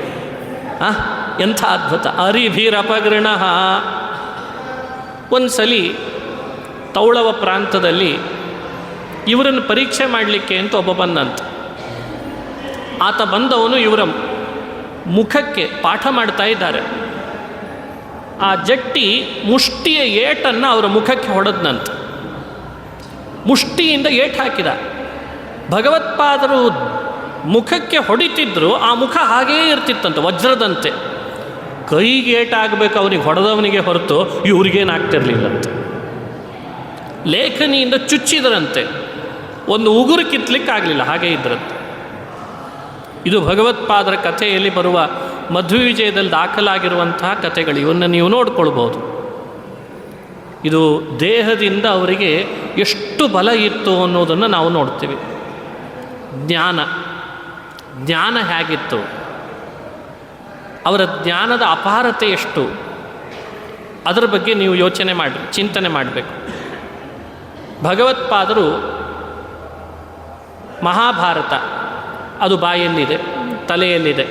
ಎಂಥ ಅದ್ಭುತ. ಅರಿಭಿರಪಗೃಣಃ. ಒಂದು ಸಲ ತೌಳವ ಪ್ರಾಂತದಲ್ಲಿ ಇವರನ್ನು ಪರೀಕ್ಷೆ ಮಾಡಲಿಕ್ಕೆ ಅಂತ ಒಬ್ಬ ಬಂದಂತ. ಆತ ಬಂದವನು ಇವರ ಮುಖಕ್ಕೆ ಪಾಠ ಮಾಡ್ತಾ ಇದ್ದಾರೆ. ಆ ಜಟ್ಟಿ ಮುಷ್ಟಿಯ ಏಟನ್ನು ಅವರ ಮುಖಕ್ಕೆ ಹೊಡೆದ್ನಂತ. ಮುಷ್ಟಿಯಿಂದ ಏಟು ಹಾಕಿದ. ಭಗವತ್ಪಾದರು ಮುಖಕ್ಕೆ ಹೊಡಿತಿದ್ರು, ಆ ಮುಖ ಹಾಗೇ ಇರ್ತಿತ್ತಂತೆ, ವಜ್ರದಂತೆ. ಕೈಗೆ ಏಟಾಗಬೇಕು ಅವನಿಗೆ, ಹೊಡೆದವನಿಗೆ ಹೊರತು ಇವ್ರಿಗೇನಾಗ್ತಿರ್ಲಿಲ್ಲಂತೆ. ಲೇಖನಿಯಿಂದ ಚುಚ್ಚಿದರಂತೆ, ಒಂದು ಉಗುರು ಕಿತ್ತಲಿಕ್ಕಾಗಲಿಲ್ಲ, ಹಾಗೇ ಇದ್ರಂತೆ. ಇದು ಭಗವತ್ಪಾದರ ಕಥೆಯಲ್ಲಿ ಬರುವ ಮಧ್ವ ವಿಜಯದಲ್ಲಿ ದಾಖಲಾಗಿರುವಂತಹ ಕಥೆಗಳು. ಇವನ್ನು ನೀವು ನೋಡ್ಕೊಳ್ಬೋದು. ಇದು ದೇಹದಿಂದ ಅವರಿಗೆ ಎಷ್ಟು ಬಲ ಇತ್ತು ಅನ್ನೋದನ್ನು ನಾವು ನೋಡ್ತೀವಿ. ಜ್ಞಾನ ಹೇಗಿತ್ತು, ಅವರ ಜ್ಞಾನದ ಅಪಾರತೆ ಎಷ್ಟು, ಅದರ ಬಗ್ಗೆ ನೀವು ಚಿಂತನೆ ಮಾಡಬೇಕು. ಭಗವತ್ಪಾದರು ಮಹಾಭಾರತ ಅದು ಬಾಯಲ್ಲಿದೆ, ತಲೆಯಲ್ಲಿದೆ.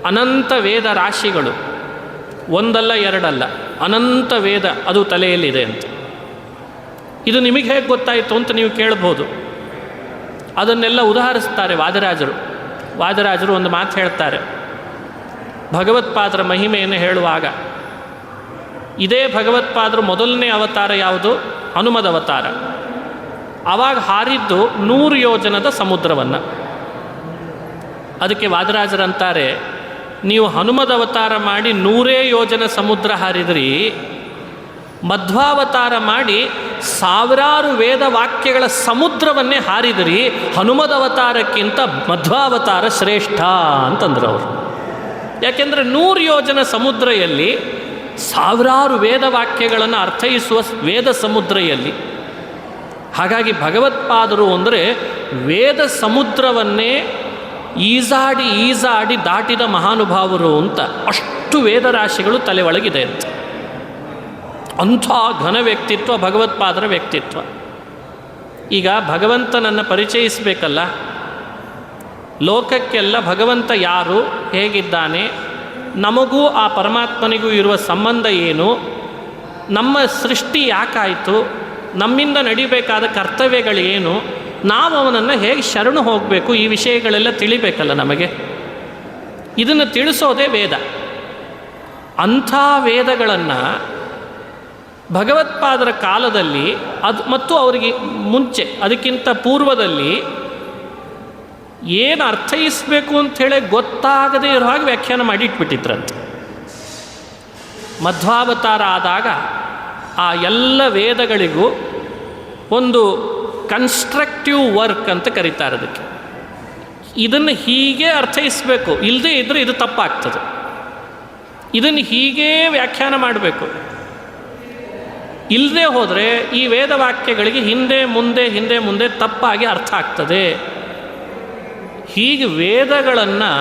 ಅನಂತ ವೇದ ರಾಶಿಗಳು, ಒಂದಲ್ಲ ಎರಡಲ್ಲ, ಅನಂತ ವೇದ ಅದು ತಲೆಯಲ್ಲಿದೆ ಅಂತ. ಇದು ನಿಮಗೆ ಹೇಗೆ ಗೊತ್ತಾಯಿತು ಅಂತ ನೀವು ಕೇಳ್ಬೋದು. ಅದನ್ನೆಲ್ಲ ಉದಾಹರಿಸ್ತಾರೆ ವಾದರಾಜರು ಒಂದು ಮಾತು ಹೇಳ್ತಾರೆ. ಭಗವತ್ಪಾದರ ಮಹಿಮೆಯನ್ನು ಹೇಳುವಾಗ, ಇದೇ ಭಗವತ್ಪಾದರು ಮೊದಲನೇ ಅವತಾರ ಯಾವುದು? ಹನುಮದ ಅವತಾರ. ಆವಾಗ ಹಾರಿದ್ದು 100 ಯೋಜನದ ಸಮುದ್ರವನ್ನು. ಅದಕ್ಕೆ ವಾದರಾಜರಂತಾರೆ, ನೀವು ಹನುಮದ ಅವತಾರ ಮಾಡಿ 100 ಯೋಜನ ಸಮುದ್ರ ಹಾರಿದ್ರಿ, ಮಧ್ವಾವತಾರ ಮಾಡಿ 1000 ವೇದ ವಾಕ್ಯಗಳ ಸಮುದ್ರವನ್ನೇ ಹಾರಿದ್ರಿ, ಹನುಮದ ಅವತಾರಕ್ಕಿಂತ ಮಧ್ವಾವತಾರ ಶ್ರೇಷ್ಠ ಅಂತಂದ್ರು ಅವರು. ಯಾಕೆಂದರೆ 100 ಯೋಜನ ಸಮುದ್ರೆಯಲ್ಲಿ 1000 ವೇದ ವಾಕ್ಯಗಳನ್ನು ಅರ್ಥೈಸುವ ವೇದ ಸಮುದ್ರೆಯಲ್ಲಿ. ಹಾಗಾಗಿ ಭಗವತ್ಪಾದರು ಅಂದರೆ ವೇದ ಸಮುದ್ರವನ್ನೇ ಈಜಾಡಿ ದಾಟಿದ ಮಹಾನುಭಾವರು ಅಂತ. ಅಷ್ಟು ವೇದರಾಶಿಗಳು ತಲೆ ಒಳಗಿದೆ ಅಂತ. ಅಂಥ ಘನ ವ್ಯಕ್ತಿತ್ವ ಭಗವತ್ಪಾದರ ವ್ಯಕ್ತಿತ್ವ. ಈಗ ಭಗವಂತನನ್ನು ಪರಿಚಯಿಸಬೇಕಲ್ಲ, ಲೋಕಕ್ಕೆಲ್ಲ ಭಗವಂತ ಯಾರು, ಹೇಗಿದ್ದಾನೆ, ನಮಗೂ ಆ ಪರಮಾತ್ಮನಿಗೂ ಇರುವ ಸಂಬಂಧ ಏನು, ನಮ್ಮ ಸೃಷ್ಟಿ ಯಾಕಾಯಿತು, ನಮ್ಮಿಂದ ನಡಿಬೇಕಾದ ಕರ್ತವ್ಯಗಳೇನು, ನಾವು ಅವನನ್ನು ಹೇಗೆ ಶರಣು ಹೋಗಬೇಕು, ಈ ವಿಷಯಗಳೆಲ್ಲ ತಿಳಿಬೇಕಲ್ಲ ನಮಗೆ. ಇದನ್ನು ತಿಳಿಸೋದೇ ವೇದ. ಅಂಥ ವೇದಗಳನ್ನು ಭಗವತ್ಪಾದರ ಕಾಲದಲ್ಲಿ ಅದು ಮತ್ತು ಅವರಿಗೆ ಮುಂಚೆ ಅದಕ್ಕಿಂತ ಪೂರ್ವದಲ್ಲಿ ಏನು ಅರ್ಥೈಸಬೇಕು ಅಂಥೇಳಿ ಗೊತ್ತಾಗದೇ ಇರೋ ಹಾಗೆ ವ್ಯಾಖ್ಯಾನ ಮಾಡಿ ಇಟ್ಬಿಟ್ಟಿದ್ರಂತೆ. ಮಧ್ವಾವತಾರ ಆದಾಗ ಆ ಎಲ್ಲ ವೇದಗಳಿಗೂ ಒಂದು ಕನ್ಸ್ಟ್ರಕ್ಟಿವ್ ವರ್ಕ್ ಅಂತ ಕರೀತಾರೆ ಅದಕ್ಕೆ. ಇದನ್ನು ಹೀಗೆ ಅರ್ಥೈಸಬೇಕು, ಇಲ್ಲದೇ ಇದ್ದರೆ ಇದು ತಪ್ಪಾಗ್ತದೆ. ಇದನ್ನು ಹೀಗೇ ವ್ಯಾಖ್ಯಾನ ಮಾಡಬೇಕು, ಇಲ್ಲದೆ ಹೋದರೆ ಈ ವೇದವಾಕ್ಯಗಳಿಗೆ ಹಿಂದೆ ಮುಂದೆ ತಪ್ಪಾಗಿ ಅರ್ಥ ಆಗ್ತದೆ. ಹೀಗೆ ವೇದಗಳನ್ನು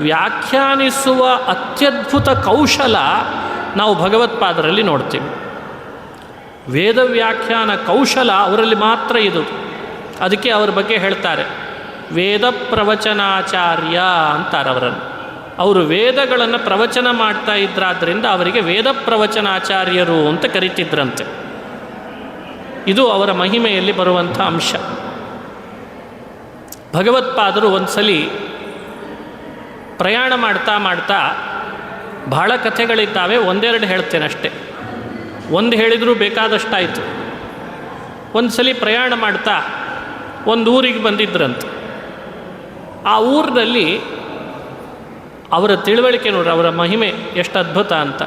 ವ್ಯಾಖ್ಯಾನಿಸುವ ಅತ್ಯದ್ಭುತ ಕೌಶಲ ನಾವು ಭಗವತ್ಪಾದರಲ್ಲಿ ನೋಡ್ತೀವಿ. ವೇದ ವ್ಯಾಖ್ಯಾನ ಕೌಶಲ ಅವರಲ್ಲಿ ಮಾತ್ರ ಇದು. ಅದಕ್ಕೆ ಅವರ ಬಗ್ಗೆ ಹೇಳ್ತಾರೆ ವೇದ ಪ್ರವಚನಾಚಾರ್ಯ ಅಂತಾರೆ ಅವರನ್ನು. ಅವರು ವೇದಗಳನ್ನು ಪ್ರವಚನ ಮಾಡ್ತಾ ಇದ್ರಾದ್ದರಿಂದ ಅವರಿಗೆ ವೇದ ಪ್ರವಚನಾಚಾರ್ಯರು ಅಂತ ಕರೀತಿದ್ರಂತೆ. ಇದು ಅವರ ಮಹಿಮೆಯಲ್ಲಿ ಬರುವಂಥ ಅಂಶ. ಭಗವತ್ಪಾದರು ಒಂದು ಸಲ ಪ್ರಯಾಣ ಮಾಡ್ತಾ ಬಹಳ ಕಥೆಗಳಿದ್ದಾವೆ, ಒಂದೆರಡು ಹೇಳ್ತೇನೆ ಅಷ್ಟೇ. ಒಂದು ಹೇಳಿದರೂ ಬೇಕಾದಷ್ಟಾಯಿತು. ಒಂದು ಸಲ ಪ್ರಯಾಣ ಮಾಡ್ತಾ ಒಂದು ಊರಿಗೆ ಬಂದಿದ್ರಂತೆ. ಆ ಊರಿನಲ್ಲಿ ಅವರ ತಿಳುವಳಿಕೆ ನೋಡ್ರಿ, ಅವರ ಮಹಿಮೆ ಎಷ್ಟು ಅದ್ಭುತ ಅಂತ.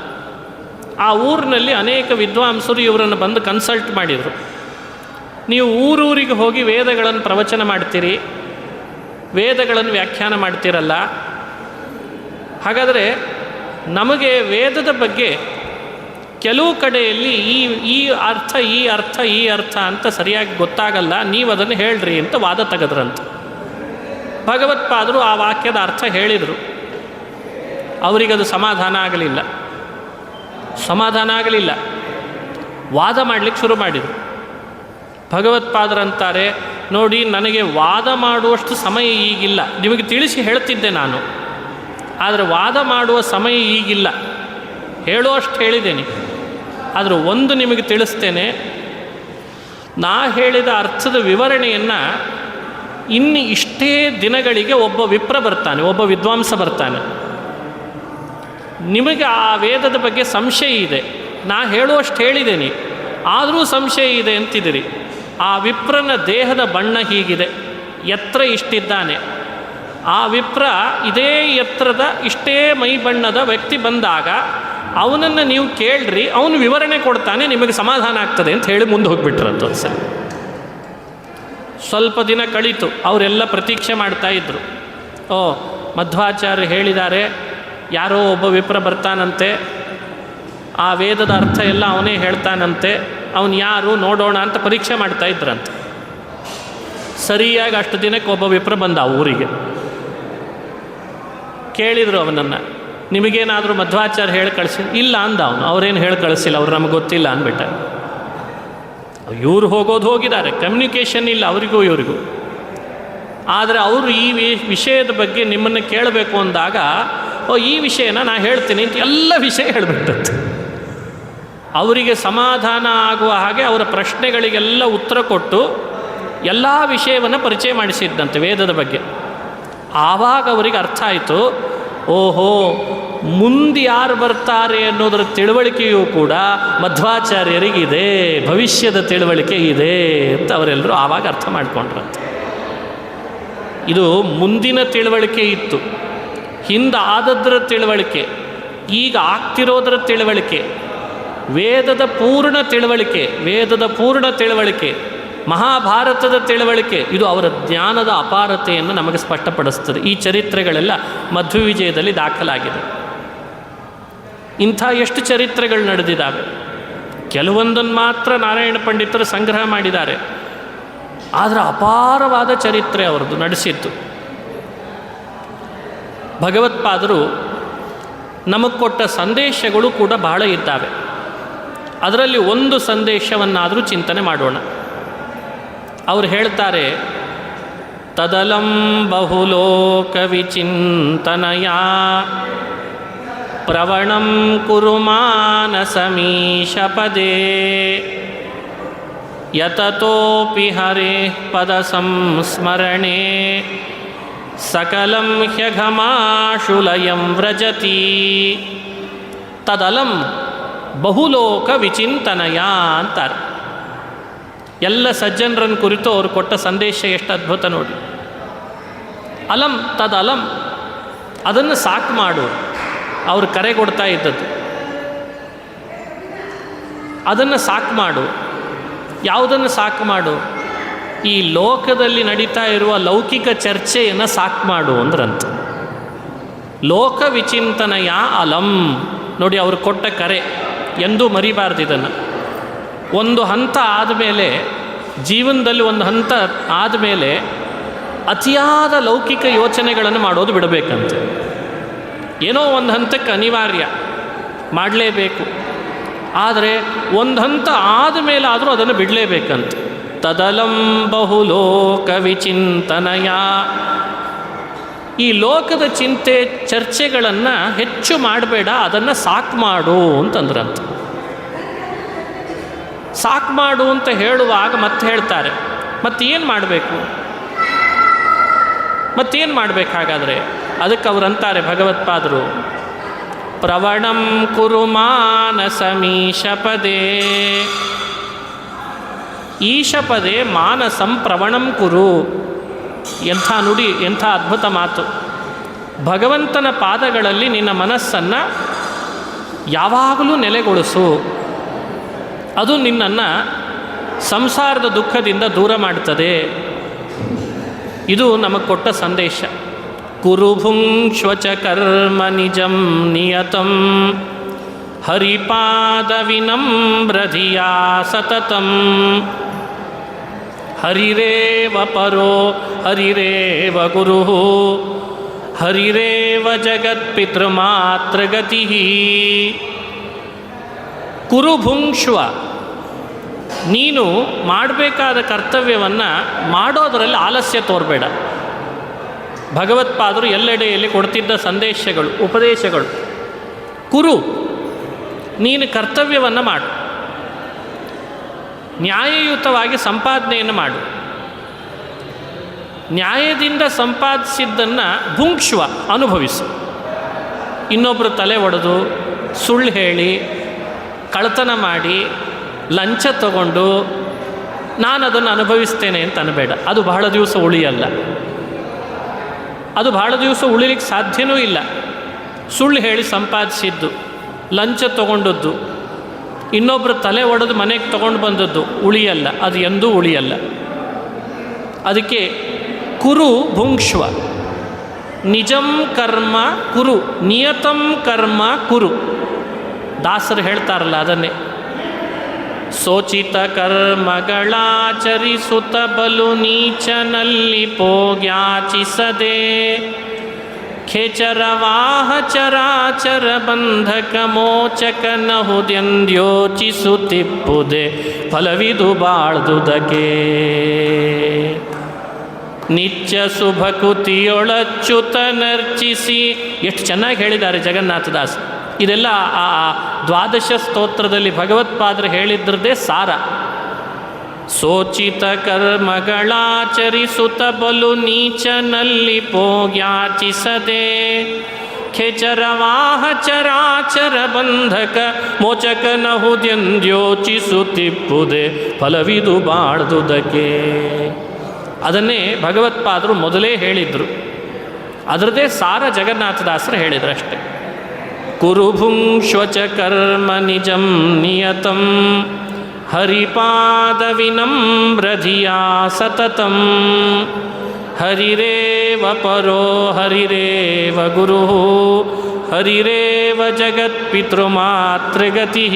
ಆ ಊರಿನಲ್ಲಿ ಅನೇಕ ವಿದ್ವಾಂಸರು ಇವರನ್ನು ಬಂದು ಕನ್ಸಲ್ಟ್ ಮಾಡಿದರು. ನೀವು ಊರೂರಿಗೆ ಹೋಗಿ ವೇದಗಳನ್ನು ಪ್ರವಚನ ಮಾಡ್ತೀರಿ, ವೇದಗಳನ್ನು ವ್ಯಾಖ್ಯಾನ ಮಾಡ್ತೀರಲ್ಲ, ಹಾಗಾದರೆ ನಮಗೆ ವೇದದ ಬಗ್ಗೆ ಕೆಲವು ಕಡೆಯಲ್ಲಿ ಈ ಅರ್ಥ ಅಂತ ಸರಿಯಾಗಿ ಗೊತ್ತಾಗಲ್ಲ, ನೀವು ಅದನ್ನು ಹೇಳ್ರಿ ಅಂತ ವಾದ ತೆಗೆದ್ರಂತೆ. ಭಗವತ್ಪಾದರು ಆ ವಾಕ್ಯದ ಅರ್ಥ ಹೇಳಿದರು. ಅವರಿಗದು ಸಮಾಧಾನ ಆಗಲಿಲ್ಲ. ವಾದ ಮಾಡಲಿಕ್ಕೆ ಶುರು ಮಾಡಿದರು. ಭಗವತ್ಪಾದರಂತಾರೆ, ನೋಡಿ ನನಗೆ ವಾದ ಮಾಡುವಷ್ಟು ಸಮಯ ಈಗಿಲ್ಲ, ನಿಮಗೆ ತಿಳಿಸಿ ಹೇಳ್ತಿದ್ದೆ ನಾನು, ಆದರೆ ವಾದ ಮಾಡುವ ಸಮಯ ಈಗಿಲ್ಲ, ಹೇಳುವಷ್ಟು ಹೇಳಿದ್ದೇನೆ. ಆದರೆ ಒಂದು ನಿಮಗೆ ತಿಳಿಸ್ತೇನೆ, ನಾ ಹೇಳಿದ ಅರ್ಥದ ವಿವರಣೆಯನ್ನು ಇನ್ನು ಇಷ್ಟೇ ದಿನಗಳಿಗೆ ಒಬ್ಬ ವಿಪ್ರ ಬರ್ತಾನೆ, ಒಬ್ಬ ವಿದ್ವಾಂಸ ಬರ್ತಾನೆ. ನಿಮಗೆ ಆ ವೇದದ ಬಗ್ಗೆ ಸಂಶಯ ಇದೆ, ನಾ ಹೇಳುವಷ್ಟು ಹೇಳಿದ್ದೇನೆ, ಆದರೂ ಸಂಶಯ ಇದೆ ಅಂತಿದ್ದೀರಿ. ಆ ವಿಪ್ರನ ದೇಹದ ಬಣ್ಣ ಹೀಗಿದೆ, ಎತ್ತರ ಇಷ್ಟಿದ್ದಾನೆ. ಆ ವಿಪ್ರ ಇದೇ ಎತ್ತರದ ಇಷ್ಟೇ ಮೈ ಬಣ್ಣದ ವ್ಯಕ್ತಿ ಬಂದಾಗ ಅವನನ್ನು ನೀವು ಕೇಳ್ರಿ, ಅವನು ವಿವರಣೆ ಕೊಡ್ತಾನೆ, ನಿಮಗೆ ಸಮಾಧಾನ ಆಗ್ತದೆ ಅಂತ ಹೇಳಿ ಮುಂದೆ ಹೋಗಿಬಿಟ್ರಂತ. ಒಂದು ಸಲ ಸ್ವಲ್ಪ ದಿನ ಕಳೀತು, ಅವರೆಲ್ಲ ಪ್ರತೀಕ್ಷೆ ಮಾಡ್ತಾಯಿದ್ರು. ಮಧ್ವಾಚಾರ್ಯ ಹೇಳಿದ್ದಾರೆ, ಯಾರೋ ಒಬ್ಬ ವಿಪ್ರ ಬರ್ತಾನಂತೆ, ಆ ವೇದದ ಅರ್ಥ ಎಲ್ಲ ಅವನೇ ಹೇಳ್ತಾನಂತೆ, ಅವನು ಯಾರು ನೋಡೋಣ ಅಂತ ಪರೀಕ್ಷೆ ಮಾಡ್ತಾಯಿದ್ರಂತೆ. ಸರಿಯಾಗಿ ಅಷ್ಟು ದಿನಕ್ಕೆ ಒಬ್ಬ ವಿಪ್ರ ಬಂದ ಆ ಊರಿಗೆ. ಕೇಳಿದರು ಅವನನ್ನು, ನಿಮಗೇನಾದರೂ ಮಧ್ವಾಚಾರ್ಯ ಹೇಳಿ ಕಳಿಸಿ? ಇಲ್ಲ ಅಂದ ಅವನು. ಅವರೇನು ಹೇಳಿ ಕಳಿಸಿಲ್ಲ, ಅವ್ರು ನಮಗೆ ಗೊತ್ತಿಲ್ಲ ಅಂದ್ಬಿಟ್ಟ. ಇವರು ಹೋಗಿದ್ದಾರೆ, ಕಮ್ಯುನಿಕೇಷನ್ ಇಲ್ಲ ಅವರಿಗೂ ಇವರಿಗೂ. ಆದರೆ ಅವರು ಈ ವಿಷಯದ ಬಗ್ಗೆ ನಿಮ್ಮನ್ನು ಕೇಳಬೇಕು ಅಂದಾಗ, ಈ ವಿಷಯನ ನಾ ಹೇಳ್ತೀನಿ ಅಂತ ಎಲ್ಲ ವಿಷಯ ಹೇಳಿಬಿಟ್ಟಂತೆ. ಅವರಿಗೆ ಸಮಾಧಾನ ಆಗುವ ಹಾಗೆ ಅವರ ಪ್ರಶ್ನೆಗಳಿಗೆಲ್ಲ ಉತ್ತರ ಕೊಟ್ಟು ಎಲ್ಲ ವಿಷಯವನ್ನು ಪರಿಚಯ ಮಾಡಿಸಿದ್ದಂತೆ ವೇದದ ಬಗ್ಗೆ. ಆವಾಗ ಅವರಿಗೆ ಅರ್ಥ ಆಯಿತು, ಓಹೋ, ಮುಂದೆ ಯಾರು ಬರ್ತಾರೆ ಅನ್ನೋದರ ತಿಳುವಳಿಕೆಯೂ ಕೂಡ ಮಧ್ವಾಚಾರ್ಯರಿಗಿದೆ, ಭವಿಷ್ಯದ ತಿಳುವಳಿಕೆ ಇದೆ ಅಂತ ಅವರೆಲ್ಲರೂ ಆವಾಗ ಅರ್ಥ ಮಾಡಿಕೊಂಡ್ರಂತೆ. ಇದು ಮುಂದಿನ ತಿಳುವಳಿಕೆ ಇತ್ತು, ಹಿಂದಾದದ್ರ ತಿಳುವಳಿಕೆ, ಈಗ ಆಗ್ತಿರೋದರ ತಿಳುವಳಿಕೆ, ವೇದದ ಪೂರ್ಣ ತಿಳುವಳಿಕೆ, ಮಹಾಭಾರತದ ತಿಳುವಳಿಕೆ. ಇದು ಅವರ ಜ್ಞಾನದ ಅಪಾರತೆಯನ್ನು ನಮಗೆ ಸ್ಪಷ್ಟಪಡಿಸ್ತದೆ. ಈ ಚರಿತ್ರೆಗಳೆಲ್ಲ ಮಧ್ವವಿಜಯದಲ್ಲಿ ದಾಖಲಾಗಿದೆ. ಇಂಥ ಎಷ್ಟು ಚರಿತ್ರೆಗಳು ನಡೆದಿದ್ದಾವೆ. ಕೆಲವೊಂದನ್ನು ಮಾತ್ರ ನಾರಾಯಣ ಪಂಡಿತರು ಸಂಗ್ರಹ ಮಾಡಿದ್ದಾರೆ, ಆದರೆ ಅಪಾರವಾದ ಚರಿತ್ರೆ ಅವರದ್ದು ನಡೆಸಿತ್ತು. ಭಗವತ್ಪಾದರು ನಮಗೆ ಕೊಟ್ಟ ಸಂದೇಶಗಳು ಕೂಡ ಬಹಳ ಇದ್ದಾವೆ. ಅದರಲ್ಲಿ ಒಂದು ಸಂದೇಶವನ್ನಾದರೂ ಚಿಂತನೆ ಮಾಡೋಣ. ಅವರು ಹೇಳ್ತಾರೆ, ತದಲಂ ಬಹುಲೋಕ ವಿಚಿಂತನಯ ಪ್ರವಣಂ ಕುರು ಮಾನಸಮೀಶ ಪದೇ ಯತತೋಪಿ ಹರೇಃ ಪದ ಸಂಸ್ಮರಣೆ ಸಕಲಂ ಹ್ಯಘಮಾಶುಲಯಂ ವ್ರಜತಿ. ತದಲಂ ಬಹುಲೋಕ ವಿಚಿಂತನಯ ಅಂತಾರೆ. ಎಲ್ಲ ಸಜ್ಜನರನ್ನು ಕುರಿತು ಅವರು ಕೊಟ್ಟ ಸಂದೇಶ ಎಷ್ಟು ಅದ್ಭುತ ನೋಡಿ. ಅಲಂ ತದಲಂ, ಅದನ್ನು ಸಾಕು ಮಾಡು, ಅವರು ಕರೆ ಕೊಡ್ತಾ ಇದ್ದದ್ದು. ಅದನ್ನು ಸಾಕು ಮಾಡು. ಯಾವುದನ್ನು ಸಾಕು ಮಾಡು? ಈ ಲೋಕದಲ್ಲಿ ನಡೀತಾ ಇರುವ ಲೌಕಿಕ ಚರ್ಚೆಯನ್ನು ಸಾಕು ಮಾಡು ಅಂದ್ರಂತ. ಲೋಕ ವಿಚಿಂತನಯ ಅಲಂ ನೋಡಿ, ಅವರು ಕೊಟ್ಟ ಕರೆ ಎಂದೂ ಮರಿಬಾರ್ದು ಇದನ್ನು. ಒಂದು ಹಂತ ಆದಮೇಲೆ, ಜೀವನದಲ್ಲಿ ಒಂದು ಹಂತ ಆದಮೇಲೆ ಅತಿಯಾದ ಲೌಕಿಕ ಯೋಚನೆಗಳನ್ನು ಮಾಡೋದು ಬಿಡಬೇಕಂತೆ. ಏನೋ ಒಂದು ಹಂತಕ್ಕೆ ಅನಿವಾರ್ಯ ಮಾಡಲೇಬೇಕು, ಆದರೆ ಒಂದು ಹಂತ ಆದಮೇಲೆ ಆದರೂ ಅದನ್ನು ಬಿಡಲೇಬೇಕಂತ. ತದಲಂ ಬಹುಲೋಕ ವಿಚಿಂತನಯ, ಈ ಲೋಕದ ಚಿಂತೆ ಚರ್ಚೆಗಳನ್ನು ಹೆಚ್ಚು ಮಾಡಬೇಡ, ಅದನ್ನು ಸಾಕು ಮಾಡು ಅಂತಂದ್ರಂತ. ಸಾಕು ಮಾಡು ಅಂತ ಹೇಳುವಾಗ ಮತ್ತೆ ಹೇಳ್ತಾರೆ, ಮತ್ತೇನು ಮಾಡಬೇಕು? ಮತ್ತೇನು ಮಾಡಬೇಕಾಗಾದರೆ? ಅದಕ್ಕೆ ಅವರಂತಾರೆ ಭಗವತ್ಪಾದರು, ಪ್ರವಣಂ ಕುರು ಮಾನಸಮೀಶಪದೇ, ಈಶಪದೇ ಮಾನಸಂ ಪ್ರವಣಂ ಕುರು. ಎಂಥ ನುಡಿ, ಎಂಥ ಅದ್ಭುತ ಮಾತು. ಭಗವಂತನ ಪಾದಗಳಲ್ಲಿ ನಿನ್ನ ಮನಸ್ಸನ್ನು ಯಾವಾಗಲೂ ನೆಲೆಗೊಳಿಸು, ಅದು ನಿನ್ನನ್ನು ಸಂಸಾರದ ದುಃಖದಿಂದ ದೂರ ಮಾಡ್ತದೆ. ಇದು ನಮಗೆ ಕೊಟ್ಟ ಸಂದೇಶ. ಕುರುಭುಂಕ್ಷ್ವಚ ಕರ್ಮ ನಿಜಂ ನಿಯತಂ ಹರಿಪಾದ ವಿನಮ್ರಧಿಯಾ ಸತತಂ. ಹರಿರೇವ ಪರೋ ಹರಿರೇವ ಗುರುಃ ಹರಿರೇವ ಜಗತ್ಪಿತೃಮಾತೃಗತಿ. ಕುರುಭುಂಕ್ಷ್ವ, ನೀನು ಮಾಡಬೇಕಾದ ಕರ್ತವ್ಯವನ್ನು ಮಾಡೋದರಲ್ಲಿ ಆಲಸ್ಯ ತೋರಬೇಡ. ಭಗವತ್ಪಾದರು ಎಲ್ಲೆಡೆಯಲ್ಲಿ ಕೊಡ್ತಿದ್ದ ಸಂದೇಶಗಳು, ಉಪದೇಶಗಳು. ಕುರು, ನೀನು ಕರ್ತವ್ಯವನ್ನು ಮಾಡು, ನ್ಯಾಯಯುತವಾಗಿ ಸಂಪಾದನೆಯನ್ನು ಮಾಡು. ನ್ಯಾಯದಿಂದ ಸಂಪಾದಿಸಿದ್ದನ್ನು ಭುಂಕ್ಷ್ವ, ಅನುಭವಿಸು. ಇನ್ನೊಬ್ಬರು ತಲೆ ಒಡೆದು, ಸುಳ್ಳು ಹೇಳಿ, ಕಳ್ಳತನ ಮಾಡಿ, ಲಂಚ ತಗೊಂಡು ನಾನು ಅದನ್ನು ಅನುಭವಿಸ್ತೇನೆ ಅಂತ ಅನ್ನಬೇಡ. ಅದು ಬಹಳ ದಿವಸ ಉಳಿಯಲ್ಲ. ಅದು ಬಹಳ ದಿವಸ ಉಳಿಲಿಕ್ಕೆ ಸಾಧ್ಯವೂ ಇಲ್ಲ. ಸುಳ್ಳು ಹೇಳಿ ಸಂಪಾದಿಸಿದ್ದು, ಲಂಚ ತಗೊಂಡದ್ದು, ಇನ್ನೊಬ್ಬರು ತಲೆ ಒಡೆದು ಮನೆಗೆ ತಗೊಂಡು ಬಂದದ್ದು ಉಳಿಯಲ್ಲ. ಅದು ಎಂದೂ ಉಳಿಯಲ್ಲ. ಅದಕ್ಕೆ ಕುರು ಭುಂಕ್ಷ್ವ, ನಿಜಂ ಕರ್ಮ ಕುರು, ನಿಯತಂ ಕರ್ಮ ಕುರು. ದಾಸರು ಹೇಳ್ತಾರಲ್ಲ ಅದನ್ನೇ. ಸೋಚಿತ ಕರ್ಮಗಳಾಚರಿಸುತ್ತ ಬಲು ನೀಚನಲ್ಲಿ ಪೋಗ್ಯಾಚಿಸದೆ, ಖೇಚರವಾಹ ಚರಾಚರ ಬಂಧಕ ಮೋಚಕನಹುದೆಂದ್ಯೋಚಿಸುತ್ತಿಪ್ಪುದೆ ಫಲವಿದು ಬಾಳ್ದುದಕ್ಕೆ. ನಿತ್ಯ ಶುಭಕುತಿಯೊಳಚ್ಯುತ ನರ್ಚಿಸಿ. ಎಷ್ಟು ಚೆನ್ನಾಗಿ ಹೇಳಿದ್ದಾರೆ ಜಗನ್ನಾಥದಾಸ್. ಇದೆಲ್ಲ ಆ ದ್ವಾದಶ ಸ್ತೋತ್ರದಲ್ಲಿ ಭಗವತ್ಪಾದರು ಹೇಳಿದ್ರದ್ದೇ ಸಾರ. ಸೋಚಿತ ಕರ್ಮಗಳಾಚರಿಸುತ್ತ ಬಲು ನೀಚನಲ್ಲಿ ಪೋಗ್ಯಾಚಿಸದೆ, ಖೇಚರವಾಹ ಚರಾಚರ ಬಂಧಕ ಮೋಚಕನಹುದೆಂದ್ಯೋಚಿಸುತ್ತಿಪ್ಪುದೆ ಫಲವಿದು ಬಾಳ್ದುದಕ್ಕೆ. ಅದನ್ನೇ ಭಗವತ್ಪಾದರು ಮೊದಲೇ ಹೇಳಿದರು. ಅದರದ್ದೇ ಸಾರ ಜಗನ್ನಾಥದಾಸರು ಹೇಳಿದ್ರು ಅಷ್ಟೆ. ಕುರುಭುಂಕ್ಷ್ವಚ ಕರ್ಮ ನಿಜಂ ನಿಯತಂ ಹರಿಪಾದ ವಿನಮ್ರಧಿಯಾ ಸತತಂ. ಹರಿರೇವ ಪರೋ ಹರಿರೇವ ಗುರುಃ ಹರಿರೇವ ಜಗತ್ಪಿತೃಮಾತೃಗತಿ.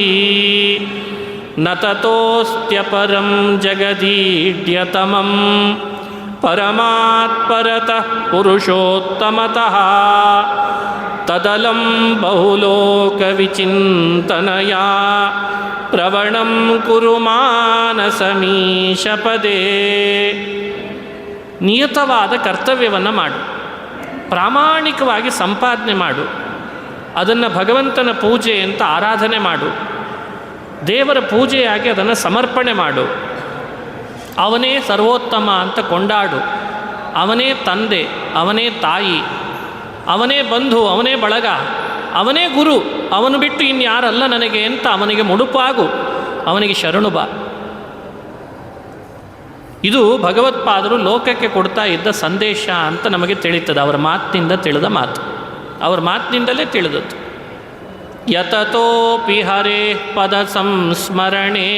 ನ ತತೋಸ್ತ್ಯಪರಂ ಜಗದೀಡ್ಯತಮಂ ಪರಮಾತ್ಪರತಃ ಪುರುಷೋತ್ತಮತಃ. ತದಲಂ ಬಹುಲೋಕ ವಿಚಿಂತನಯಾ ಪ್ರವಣಂ ಕುರು ಮಾನಸಮೀಶಪದೇ. ನಿಯತವಾದ ಕರ್ತವ್ಯವನ್ನು ಮಾಡು, ಪ್ರಾಮಾಣಿಕವಾಗಿ ಸಂಪಾದನೆ ಮಾಡು, ಅದನ್ನು ಭಗವಂತನ ಪೂಜೆ ಅಂತ ಆರಾಧನೆ ಮಾಡು, ದೇವರ ಪೂಜೆಯಾಗಿ ಅದನ್ನು ಸಮರ್ಪಣೆ ಮಾಡು. ಅವನೇ ಸರ್ವೋತ್ತಮ ಅಂತ ಕೊಂಡಾಡು. ಅವನೇ ತಂದೆ, ಅವನೇ ತಾಯಿ, ಅವನೇ ಬಂಧು, ಅವನೇ ಬಳಗ, ಅವನೇ ಗುರು, ಅವನು ಬಿಟ್ಟು ಇನ್ಯಾರಲ್ಲ ನನಗೆ ಅಂತ ಅವನಿಗೆ ಮುಡುಪಾಗು, ಅವನಿಗೆ ಶರಣು ಬಾ. ಇದು ಭಗವತ್ಪಾದರು ಲೋಕಕ್ಕೆ ಕೊಡ್ತಾ ಇದ್ದ ಸಂದೇಶ ಅಂತ ನಮಗೆ ತಿಳಿತದೆ. ಅವರ ಮಾತಿನಿಂದ ತಿಳಿದ ಮಾತು, ಅವರ ಮಾತಿನಿಂದಲೇ ತಿಳಿದದ್ದು. ಯತತೋಪಿ ಹರೇ ಪದ ಸಂಸ್ಮರಣೆ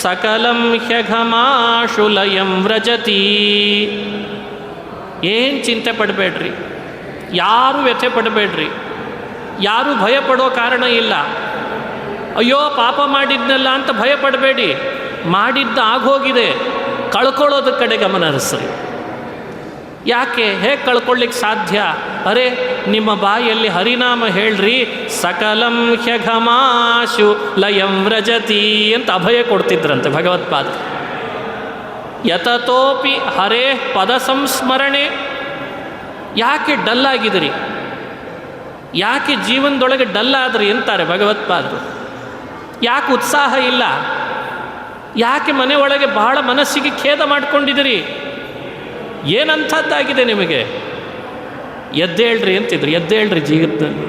ಸಕಲಂ ಹ್ಯಘಮಾಶುಲಯಂ ವ್ರಜತಿ. ಏನು ಚಿಂತೆ ಪಡಬೇಡ್ರಿ, ಯಾರೂ ವ್ಯಥೆ ಪಡಬೇಡ್ರಿ, ಯಾರೂ ಭಯ ಪಡೋ ಕಾರಣ ಇಲ್ಲ. ಅಯ್ಯೋ ಪಾಪ ಮಾಡಿದ್ನಲ್ಲ ಅಂತ ಭಯ ಪಡಬೇಡಿ, ಮಾಡಿದ್ದ ಆಗೋಗಿದೆ, ಕಳ್ಕೊಳ್ಳೋದ್ರ ಕಡೆ ಗಮನ ಹರಿಸ್ರಿ. ಯಾಕೆ, ಹೇಗೆ ಕಳ್ಕೊಳ್ಳಿಕ್ಕೆ ಸಾಧ್ಯ? ಅರೆ ನಿಮ್ಮ ಬಾಯಲ್ಲಿ ಹರಿನಾಮ ಹೇಳ್ರಿ, ಸಕಲಂ ಹ್ಯಘಮಾಶು ಲಯಂ ವ್ರಜತಿ ಅಂತ ಅಭಯ ಕೊಡ್ತಿದ್ರಂತೆ ಭಗವತ್ಪಾದ. ಯತತೋಪಿ ಹರೇ ಪದ ಸಂಸ್ಮರಣೆ. ಯಾಕೆ ಡಲ್ಲಾಗಿದ್ರಿ, ಯಾಕೆ ಜೀವನದೊಳಗೆ ಡಲ್ಲಾದ್ರಿ ಅಂತಾರೆ ಭಗವತ್ಪಾದರು. ಯಾಕೆ ಉತ್ಸಾಹ ಇಲ್ಲ, ಯಾಕೆ ಮನೆ ಒಳಗೆ ಬಹಳ ಮನಸ್ಸಿಗೆ ಖೇದ ಮಾಡ್ಕೊಂಡಿದ್ದೀರಿ, ಏನಂಥದ್ದಾಗಿದೆ ನಿಮಗೆ? ಎದ್ದೇಳ್ರಿ ಅಂತಿದ್ರು. ಎದ್ದೇಳ್ರಿ ಜೀವಿತದಲ್ಲಿ.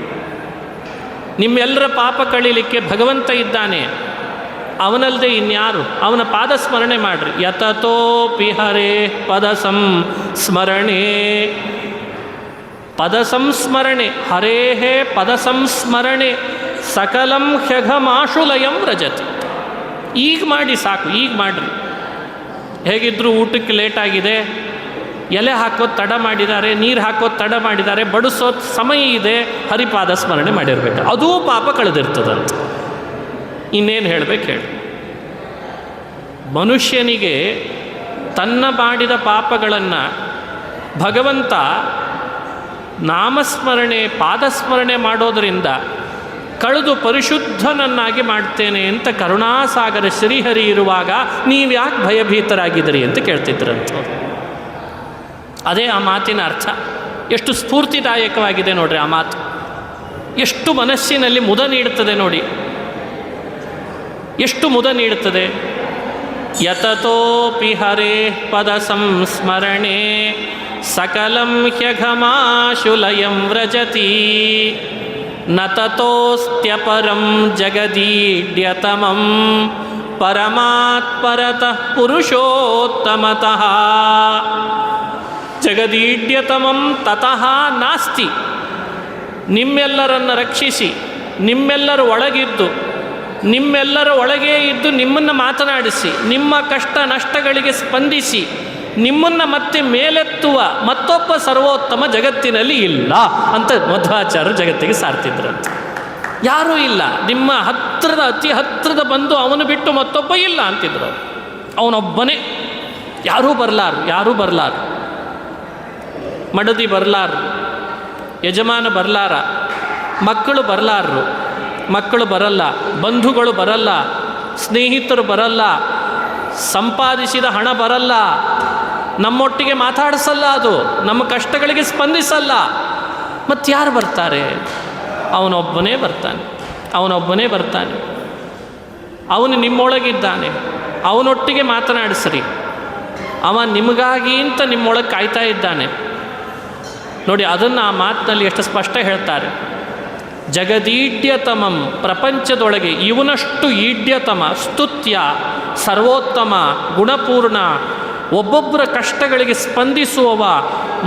ನಿಮ್ಮೆಲ್ಲರ ಪಾಪ ಕಳೀಲಿಕ್ಕೆ ಭಗವಂತ ಇದ್ದಾನೆ, ಅವನಲ್ಲದೆ ಇನ್ಯಾರು? ಅವನ ಪಾದ ಸ್ಮರಣೆ ಮಾಡ್ರಿ. ಯತತೋಪಿ ಹರೇ ಪದ ಸಂಸ್ಮರಣೆ. ಪದ ಸಂಸ್ಮರಣೆ, ಹರೇಹೇ ಪದ ಸಂಸ್ಮರಣೆ ಸಕಲಂ ಹ್ಯಘಮಾಶುಲಯಂ ವ್ರಜತಿ. ಈಗ ಮಾಡಿ ಸಾಕು, ಈಗ ಮಾಡಿರಿ. ಹೇಗಿದ್ದರೂ ಊಟಕ್ಕೆ ಲೇಟಾಗಿದೆ, ಎಲೆ ಹಾಕೋದು ತಡ ಮಾಡಿದ್ದಾರೆ, ನೀರು ಹಾಕೋದು ತಡ ಮಾಡಿದ್ದಾರೆ, ಬಡಿಸೋದು ಸಮಯ ಇದೆ, ಹರಿಪಾದ ಸ್ಮರಣೆ ಮಾಡಿರ್ಬೇಕು, ಅದೂ ಪಾಪ ಕಳೆದಿರ್ತದಂತ. ಇನ್ನೇನು ಹೇಳಬೇಕು ಹೇಳಿ. ಮನುಷ್ಯನಿಗೆ ತನ್ನ ಮಾಡಿದ ಪಾಪಗಳನ್ನು ಭಗವಂತ ನಾಮಸ್ಮರಣೆ ಪಾದಸ್ಮರಣೆ ಮಾಡೋದರಿಂದ ಕಳೆದು ಪರಿಶುದ್ಧನನ್ನಾಗಿ ಮಾಡ್ತೇನೆ ಅಂತ ಕರುಣಾಸಾಗರ ಶ್ರೀಹರಿ ಇರುವಾಗ ನೀವು ಯಾಕೆ ಭಯಭೀತರಾಗಿದ್ದೀರಿ ಅಂತ ಕೇಳ್ತಿದ್ರಂತ. ಅದೇ ಆ ಮಾತಿನ ಅರ್ಥ. ಎಷ್ಟು ಸ್ಫೂರ್ತಿದಾಯಕವಾಗಿದೆ ನೋಡ್ರಿ ಆ ಮಾತು, ಎಷ್ಟು ಮನಸ್ಸಿನಲ್ಲಿ ಮುದ ನೀಡುತ್ತದೆ ನೋಡಿ, ಎಷ್ಟು ಮುದ ನೀಡುತ್ತದೆ. ಯತತೋಪಿ ಹರೇ ಪದ ಸಂಸ್ಮರಣೆ ಸಕಲಂ ಹ್ಯಘಮಾಶುಲಯಂ ವ್ರಜತಿ ನ ತತೋಸ್ತ್ಯಪರಂ ಜಗದೀಡ್ಯತಮಂ ಪರಮಾತ್ಪರತಃ ಪುರುಷೋತ್ತಮತಃ. ಜಗದೀಡ್ಯತಮಂ ತತಃ ನಾಸ್ತಿ. ನಿಮ್ಮೆಲ್ಲರನ್ನು ರಕ್ಷಿಸಿ, ನಿಮ್ಮೆಲ್ಲರ ಒಳಗಿದ್ದು, ನಿಮ್ಮೆಲ್ಲರ ಒಳಗೇ ಇದ್ದು ನಿಮ್ಮನ್ನು ಮಾತನಾಡಿಸಿ, ನಿಮ್ಮ ಕಷ್ಟ ನಷ್ಟಗಳಿಗೆ ಸ್ಪಂದಿಸಿ, ನಿಮ್ಮನ್ನು ಮತ್ತೆ ಮೇಲೆತ್ತುವ ಮತ್ತೊಬ್ಬ ಸರ್ವೋತ್ತಮ ಜಗತ್ತಿನಲ್ಲಿ ಇಲ್ಲ ಅಂತ ಮಧ್ವಾಚಾರ್ಯರು ಜಗತ್ತಿಗೆ ಸಾರ್ತಿದ್ರಂತೆ. ಯಾರೂ ಇಲ್ಲ, ನಿಮ್ಮ ಹತ್ತಿರದ ಅತಿ ಹತ್ತಿರದ ಬಂದು ಅವನು ಬಿಟ್ಟು ಮತ್ತೊಬ್ಬ ಇಲ್ಲ ಅಂತಿದ್ರು. ಅವನೊಬ್ಬನೇ, ಯಾರೂ ಬರಲಾರು, ಯಾರೂ ಬರಲಾರು. ಮಡದಿ ಬರಲಾರು, ಯಜಮಾನ ಬರಲಾರ, ಮಕ್ಕಳು ಬರಲಾರರು, ಮಕ್ಕಳು ಬರಲ್ಲ, ಬಂಧುಗಳು ಬರಲ್ಲ, ಸ್ನೇಹಿತರು ಬರಲ್ಲ, ಸಂಪಾದಿಸಿದ ಹಣ ಬರಲ್ಲ, ನಮ್ಮೊಟ್ಟಿಗೆ ಮಾತಾಡಿಸಲ್ಲ, ಅದು ನಮ್ಮ ಕಷ್ಟಗಳಿಗೆ ಸ್ಪಂದಿಸಲ್ಲ. ಮತ್ತಾರು ಬರ್ತಾರೆ? ಅವನೊಬ್ಬನೇ ಬರ್ತಾನೆ, ಅವನೊಬ್ಬನೇ ಬರ್ತಾನೆ. ಅವನು ನಿಮ್ಮೊಳಗಿದ್ದಾನೆ, ಅವನೊಟ್ಟಿಗೆ ಮಾತನಾಡಿಸ್ರಿ. ಅವ ನಿಮಗಾಗಿ ಅಂತ ನಿಮ್ಮೊಳಗೆ ಕಾಯ್ತಾ ಇದ್ದಾನೆ ನೋಡಿ. ಅದನ್ನು ಆ ಮಾತಿನಲ್ಲಿ ಎಷ್ಟು ಸ್ಪಷ್ಟ ಹೇಳ್ತಾರೆ. ಜಗದೀಡ್ಯತಮಂ, ಪ್ರಪಂಚದೊಳಗೆ ಇವನಷ್ಟು ಈಡ್ಯತಮ, ಸ್ತುತ್ಯ, ಸರ್ವೋತ್ತಮ, ಗುಣಪೂರ್ಣ, ಒಬ್ಬೊಬ್ಬರ ಕಷ್ಟಗಳಿಗೆ ಸ್ಪಂದಿಸುವವ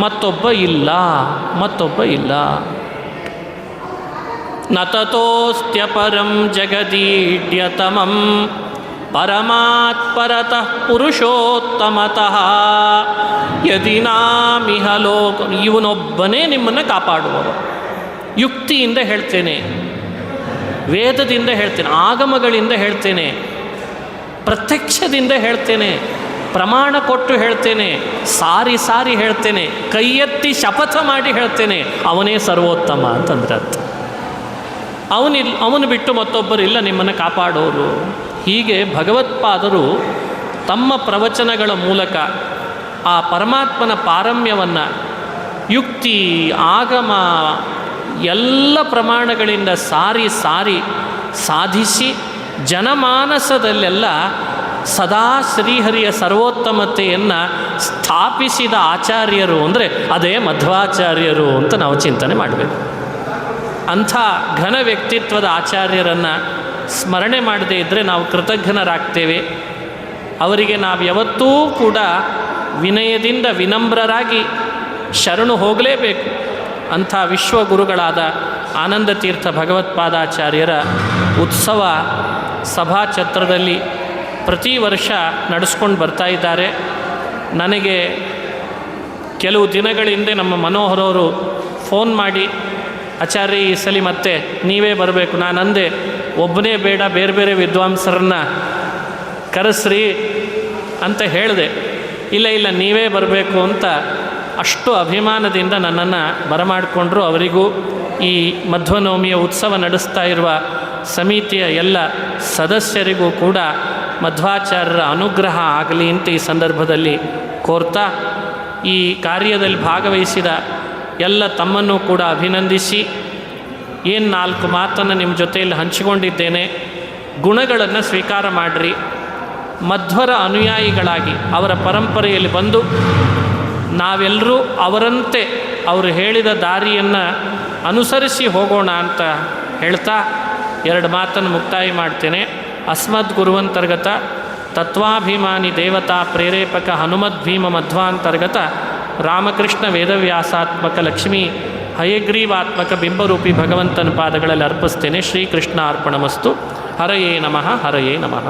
ಮತ್ತೊಬ್ಬ ಇಲ್ಲ, ಮತ್ತೊಬ್ಬ ಇಲ್ಲ. ನ ತತೋಸ್ತ್ಯಪರಂ ಜಗದೀಡ್ಯತಮಂ ಪರಮಾತ್ಪರತಃ ಪುರುಷೋತ್ತಮತಃ ಯದಿ ನಾಮಿಹ ಲೋಕ. ಇವನೊಬ್ಬನೇ ನಿಮ್ಮನ್ನು ಕಾಪಾಡುವವ. ಯುಕ್ತಿಯಿಂದ ಹೇಳ್ತೇನೆ, ವೇದದಿಂದ ಹೇಳ್ತೇನೆ, ಆಗಮಗಳಿಂದ ಹೇಳ್ತೇನೆ, ಪ್ರತ್ಯಕ್ಷದಿಂದ ಹೇಳ್ತೇನೆ, ಪ್ರಮಾಣ ಕೊಟ್ಟು ಹೇಳ್ತೇನೆ, ಸಾರಿ ಸಾರಿ ಹೇಳ್ತೇನೆ, ಕೈ ಎತ್ತಿ ಶಪಥ ಮಾಡಿ ಹೇಳ್ತೇನೆ, ಅವನೇ ಸರ್ವೋತ್ತಮ ಅಂತಂದ್ರೆ ಅರ್ಥ. ಅವನು ಬಿಟ್ಟು ಮತ್ತೊಬ್ಬರಿಲ್ಲ ನಿಮ್ಮನ್ನು ಕಾಪಾಡೋರು. ಹೀಗೆ ಭಗವತ್ಪಾದರು ತಮ್ಮ ಪ್ರವಚನಗಳ ಮೂಲಕ ಆ ಪರಮಾತ್ಮನ ಪಾರಮ್ಯವನ್ನು ಯುಕ್ತಿ, ಆಗಮ ಎಲ್ಲ ಪ್ರಮಾಣಗಳಿಂದ ಸಾರಿ ಸಾರಿ ಸಾಧಿಸಿ ಜನಮಾನಸದಲ್ಲೆಲ್ಲ ಸದಾ ಶ್ರೀಹರಿಯ ಸರ್ವೋತ್ತಮತೆಯನ್ನು ಸ್ಥಾಪಿಸಿದ ಆಚಾರ್ಯರು ಅಂದರೆ ಅದೇ ಮಧ್ವಾಚಾರ್ಯರು ಅಂತ ನಾವು ಚಿಂತನೆ ಮಾಡಬೇಕು. ಅಂಥ ಘನ ವ್ಯಕ್ತಿತ್ವದ ಆಚಾರ್ಯರನ್ನು ಸ್ಮರಣೆ ಮಾಡದೇ ಇದ್ದರೆ ನಾವು ಕೃತಜ್ಞರಾಗ್ತೇವೆ. ಅವರಿಗೆ ನಾವು ಯಾವತ್ತೂ ಕೂಡ ವಿನಯದಿಂದ ವಿನಮ್ರರಾಗಿ ಶರಣು ಹೋಗಲೇಬೇಕು. ಅಂಥ ವಿಶ್ವಗುರುಗಳಾದ ಆನಂದ ತೀರ್ಥ ಭಗವತ್ಪಾದಾಚಾರ್ಯರ ಉತ್ಸವ ಸಭಾಛತ್ರದಲ್ಲಿ ಪ್ರತಿ ವರ್ಷ ನಡೆಸ್ಕೊಂಡು ಬರ್ತಾ ಇದ್ದಾರೆ. ನನಗೆ ಕೆಲವು ದಿನಗಳ ಹಿಂದೆ ನಮ್ಮ ಮನೋಹರವರು ಫೋನ್ ಮಾಡಿ, ಆಚಾರ್ಯ ಈ ಸಲ ಮತ್ತೆ ನೀವೇ ಬರಬೇಕು. ನಾನು ಅಂದೆ, ಒಬ್ಬನೇ ಬೇಡ, ಬೇರೆ ಬೇರೆ ವಿದ್ವಾಂಸರನ್ನು ಕರೆಸ್ರಿ ಅಂತ ಹೇಳಿದೆ. ಇಲ್ಲ ನೀವೇ ಬರಬೇಕು ಅಂತ ಅಷ್ಟು ಅಭಿಮಾನದಿಂದ ನನ್ನನ್ನು ಬರಮಾಡಿಕೊಂಡ್ರು. ಅವರಿಗೂ ಈ ಮಧ್ವನವಮಿಯ ಉತ್ಸವ ನಡೆಸ್ತಾ ಇರುವ ಸಮಿತಿಯ ಎಲ್ಲ ಸದಸ್ಯರಿಗೂ ಕೂಡ ಮಧ್ವಾಚಾರ್ಯರ ಅನುಗ್ರಹ ಆಗಲಿ ಅಂತ ಈ ಸಂದರ್ಭದಲ್ಲಿ ಕೋರ್ತಾ, ಈ ಕಾರ್ಯದಲ್ಲಿ ಭಾಗವಹಿಸಿದ ಎಲ್ಲ ತಮ್ಮನ್ನು ಕೂಡ ಅಭಿನಂದಿಸಿ, ಏನು 4 ಮಾತನ್ನು ನಿಮ್ಮ ಜೊತೆಯಲ್ಲಿ ಹಂಚಿಕೊಂಡಿದ್ದೇನೆ. ಗುಣಗಳನ್ನು ಸ್ವೀಕಾರ ಮಾಡಿರಿ. ಮಧ್ವರ ಅನುಯಾಯಿಗಳಾಗಿ ಅವರ ಪರಂಪರೆಯಲ್ಲಿ ಬಂದು ನಾವೆಲ್ಲರೂ ಅವರಂತೆ ಅವರು ಹೇಳಿದ ದಾರಿಯನ್ನು ಅನುಸರಿಸಿ ಹೋಗೋಣ ಅಂತ ಹೇಳ್ತಾ 2 ಮಾತನ್ನು ಮುಕ್ತಾಯ ಮಾಡ್ತೇನೆ. ಅಸ್ಮದ್ ಗುರುವಂತರ್ಗತ ತತ್ವಾಭಿಮಾನಿ ದೇವತಾ ಪ್ರೇರೇಪಕ ಹನುಮದ್ಭೀಮ ಮಧ್ವಾಂತರ್ಗತ ರಾಮಕೃಷ್ಣ ವೇದವ್ಯಾಸಾತ್ಮಕ ಲಕ್ಷ್ಮೀ ಹಯಗ್ರೀವಾತ್ಮಕ ಬಿಂಬರೂಪಿ ಭಗವಂತನ ಪಾದಗಳಲ್ಲಿ ಅರ್ಪಿಸ್ತೇನೆ. ಶ್ರೀಕೃಷ್ಣ ಅರ್ಪಣಮಸ್ತು. ಹರಯೇ ನಮಃ. ಹರಯೇ ನಮಃ.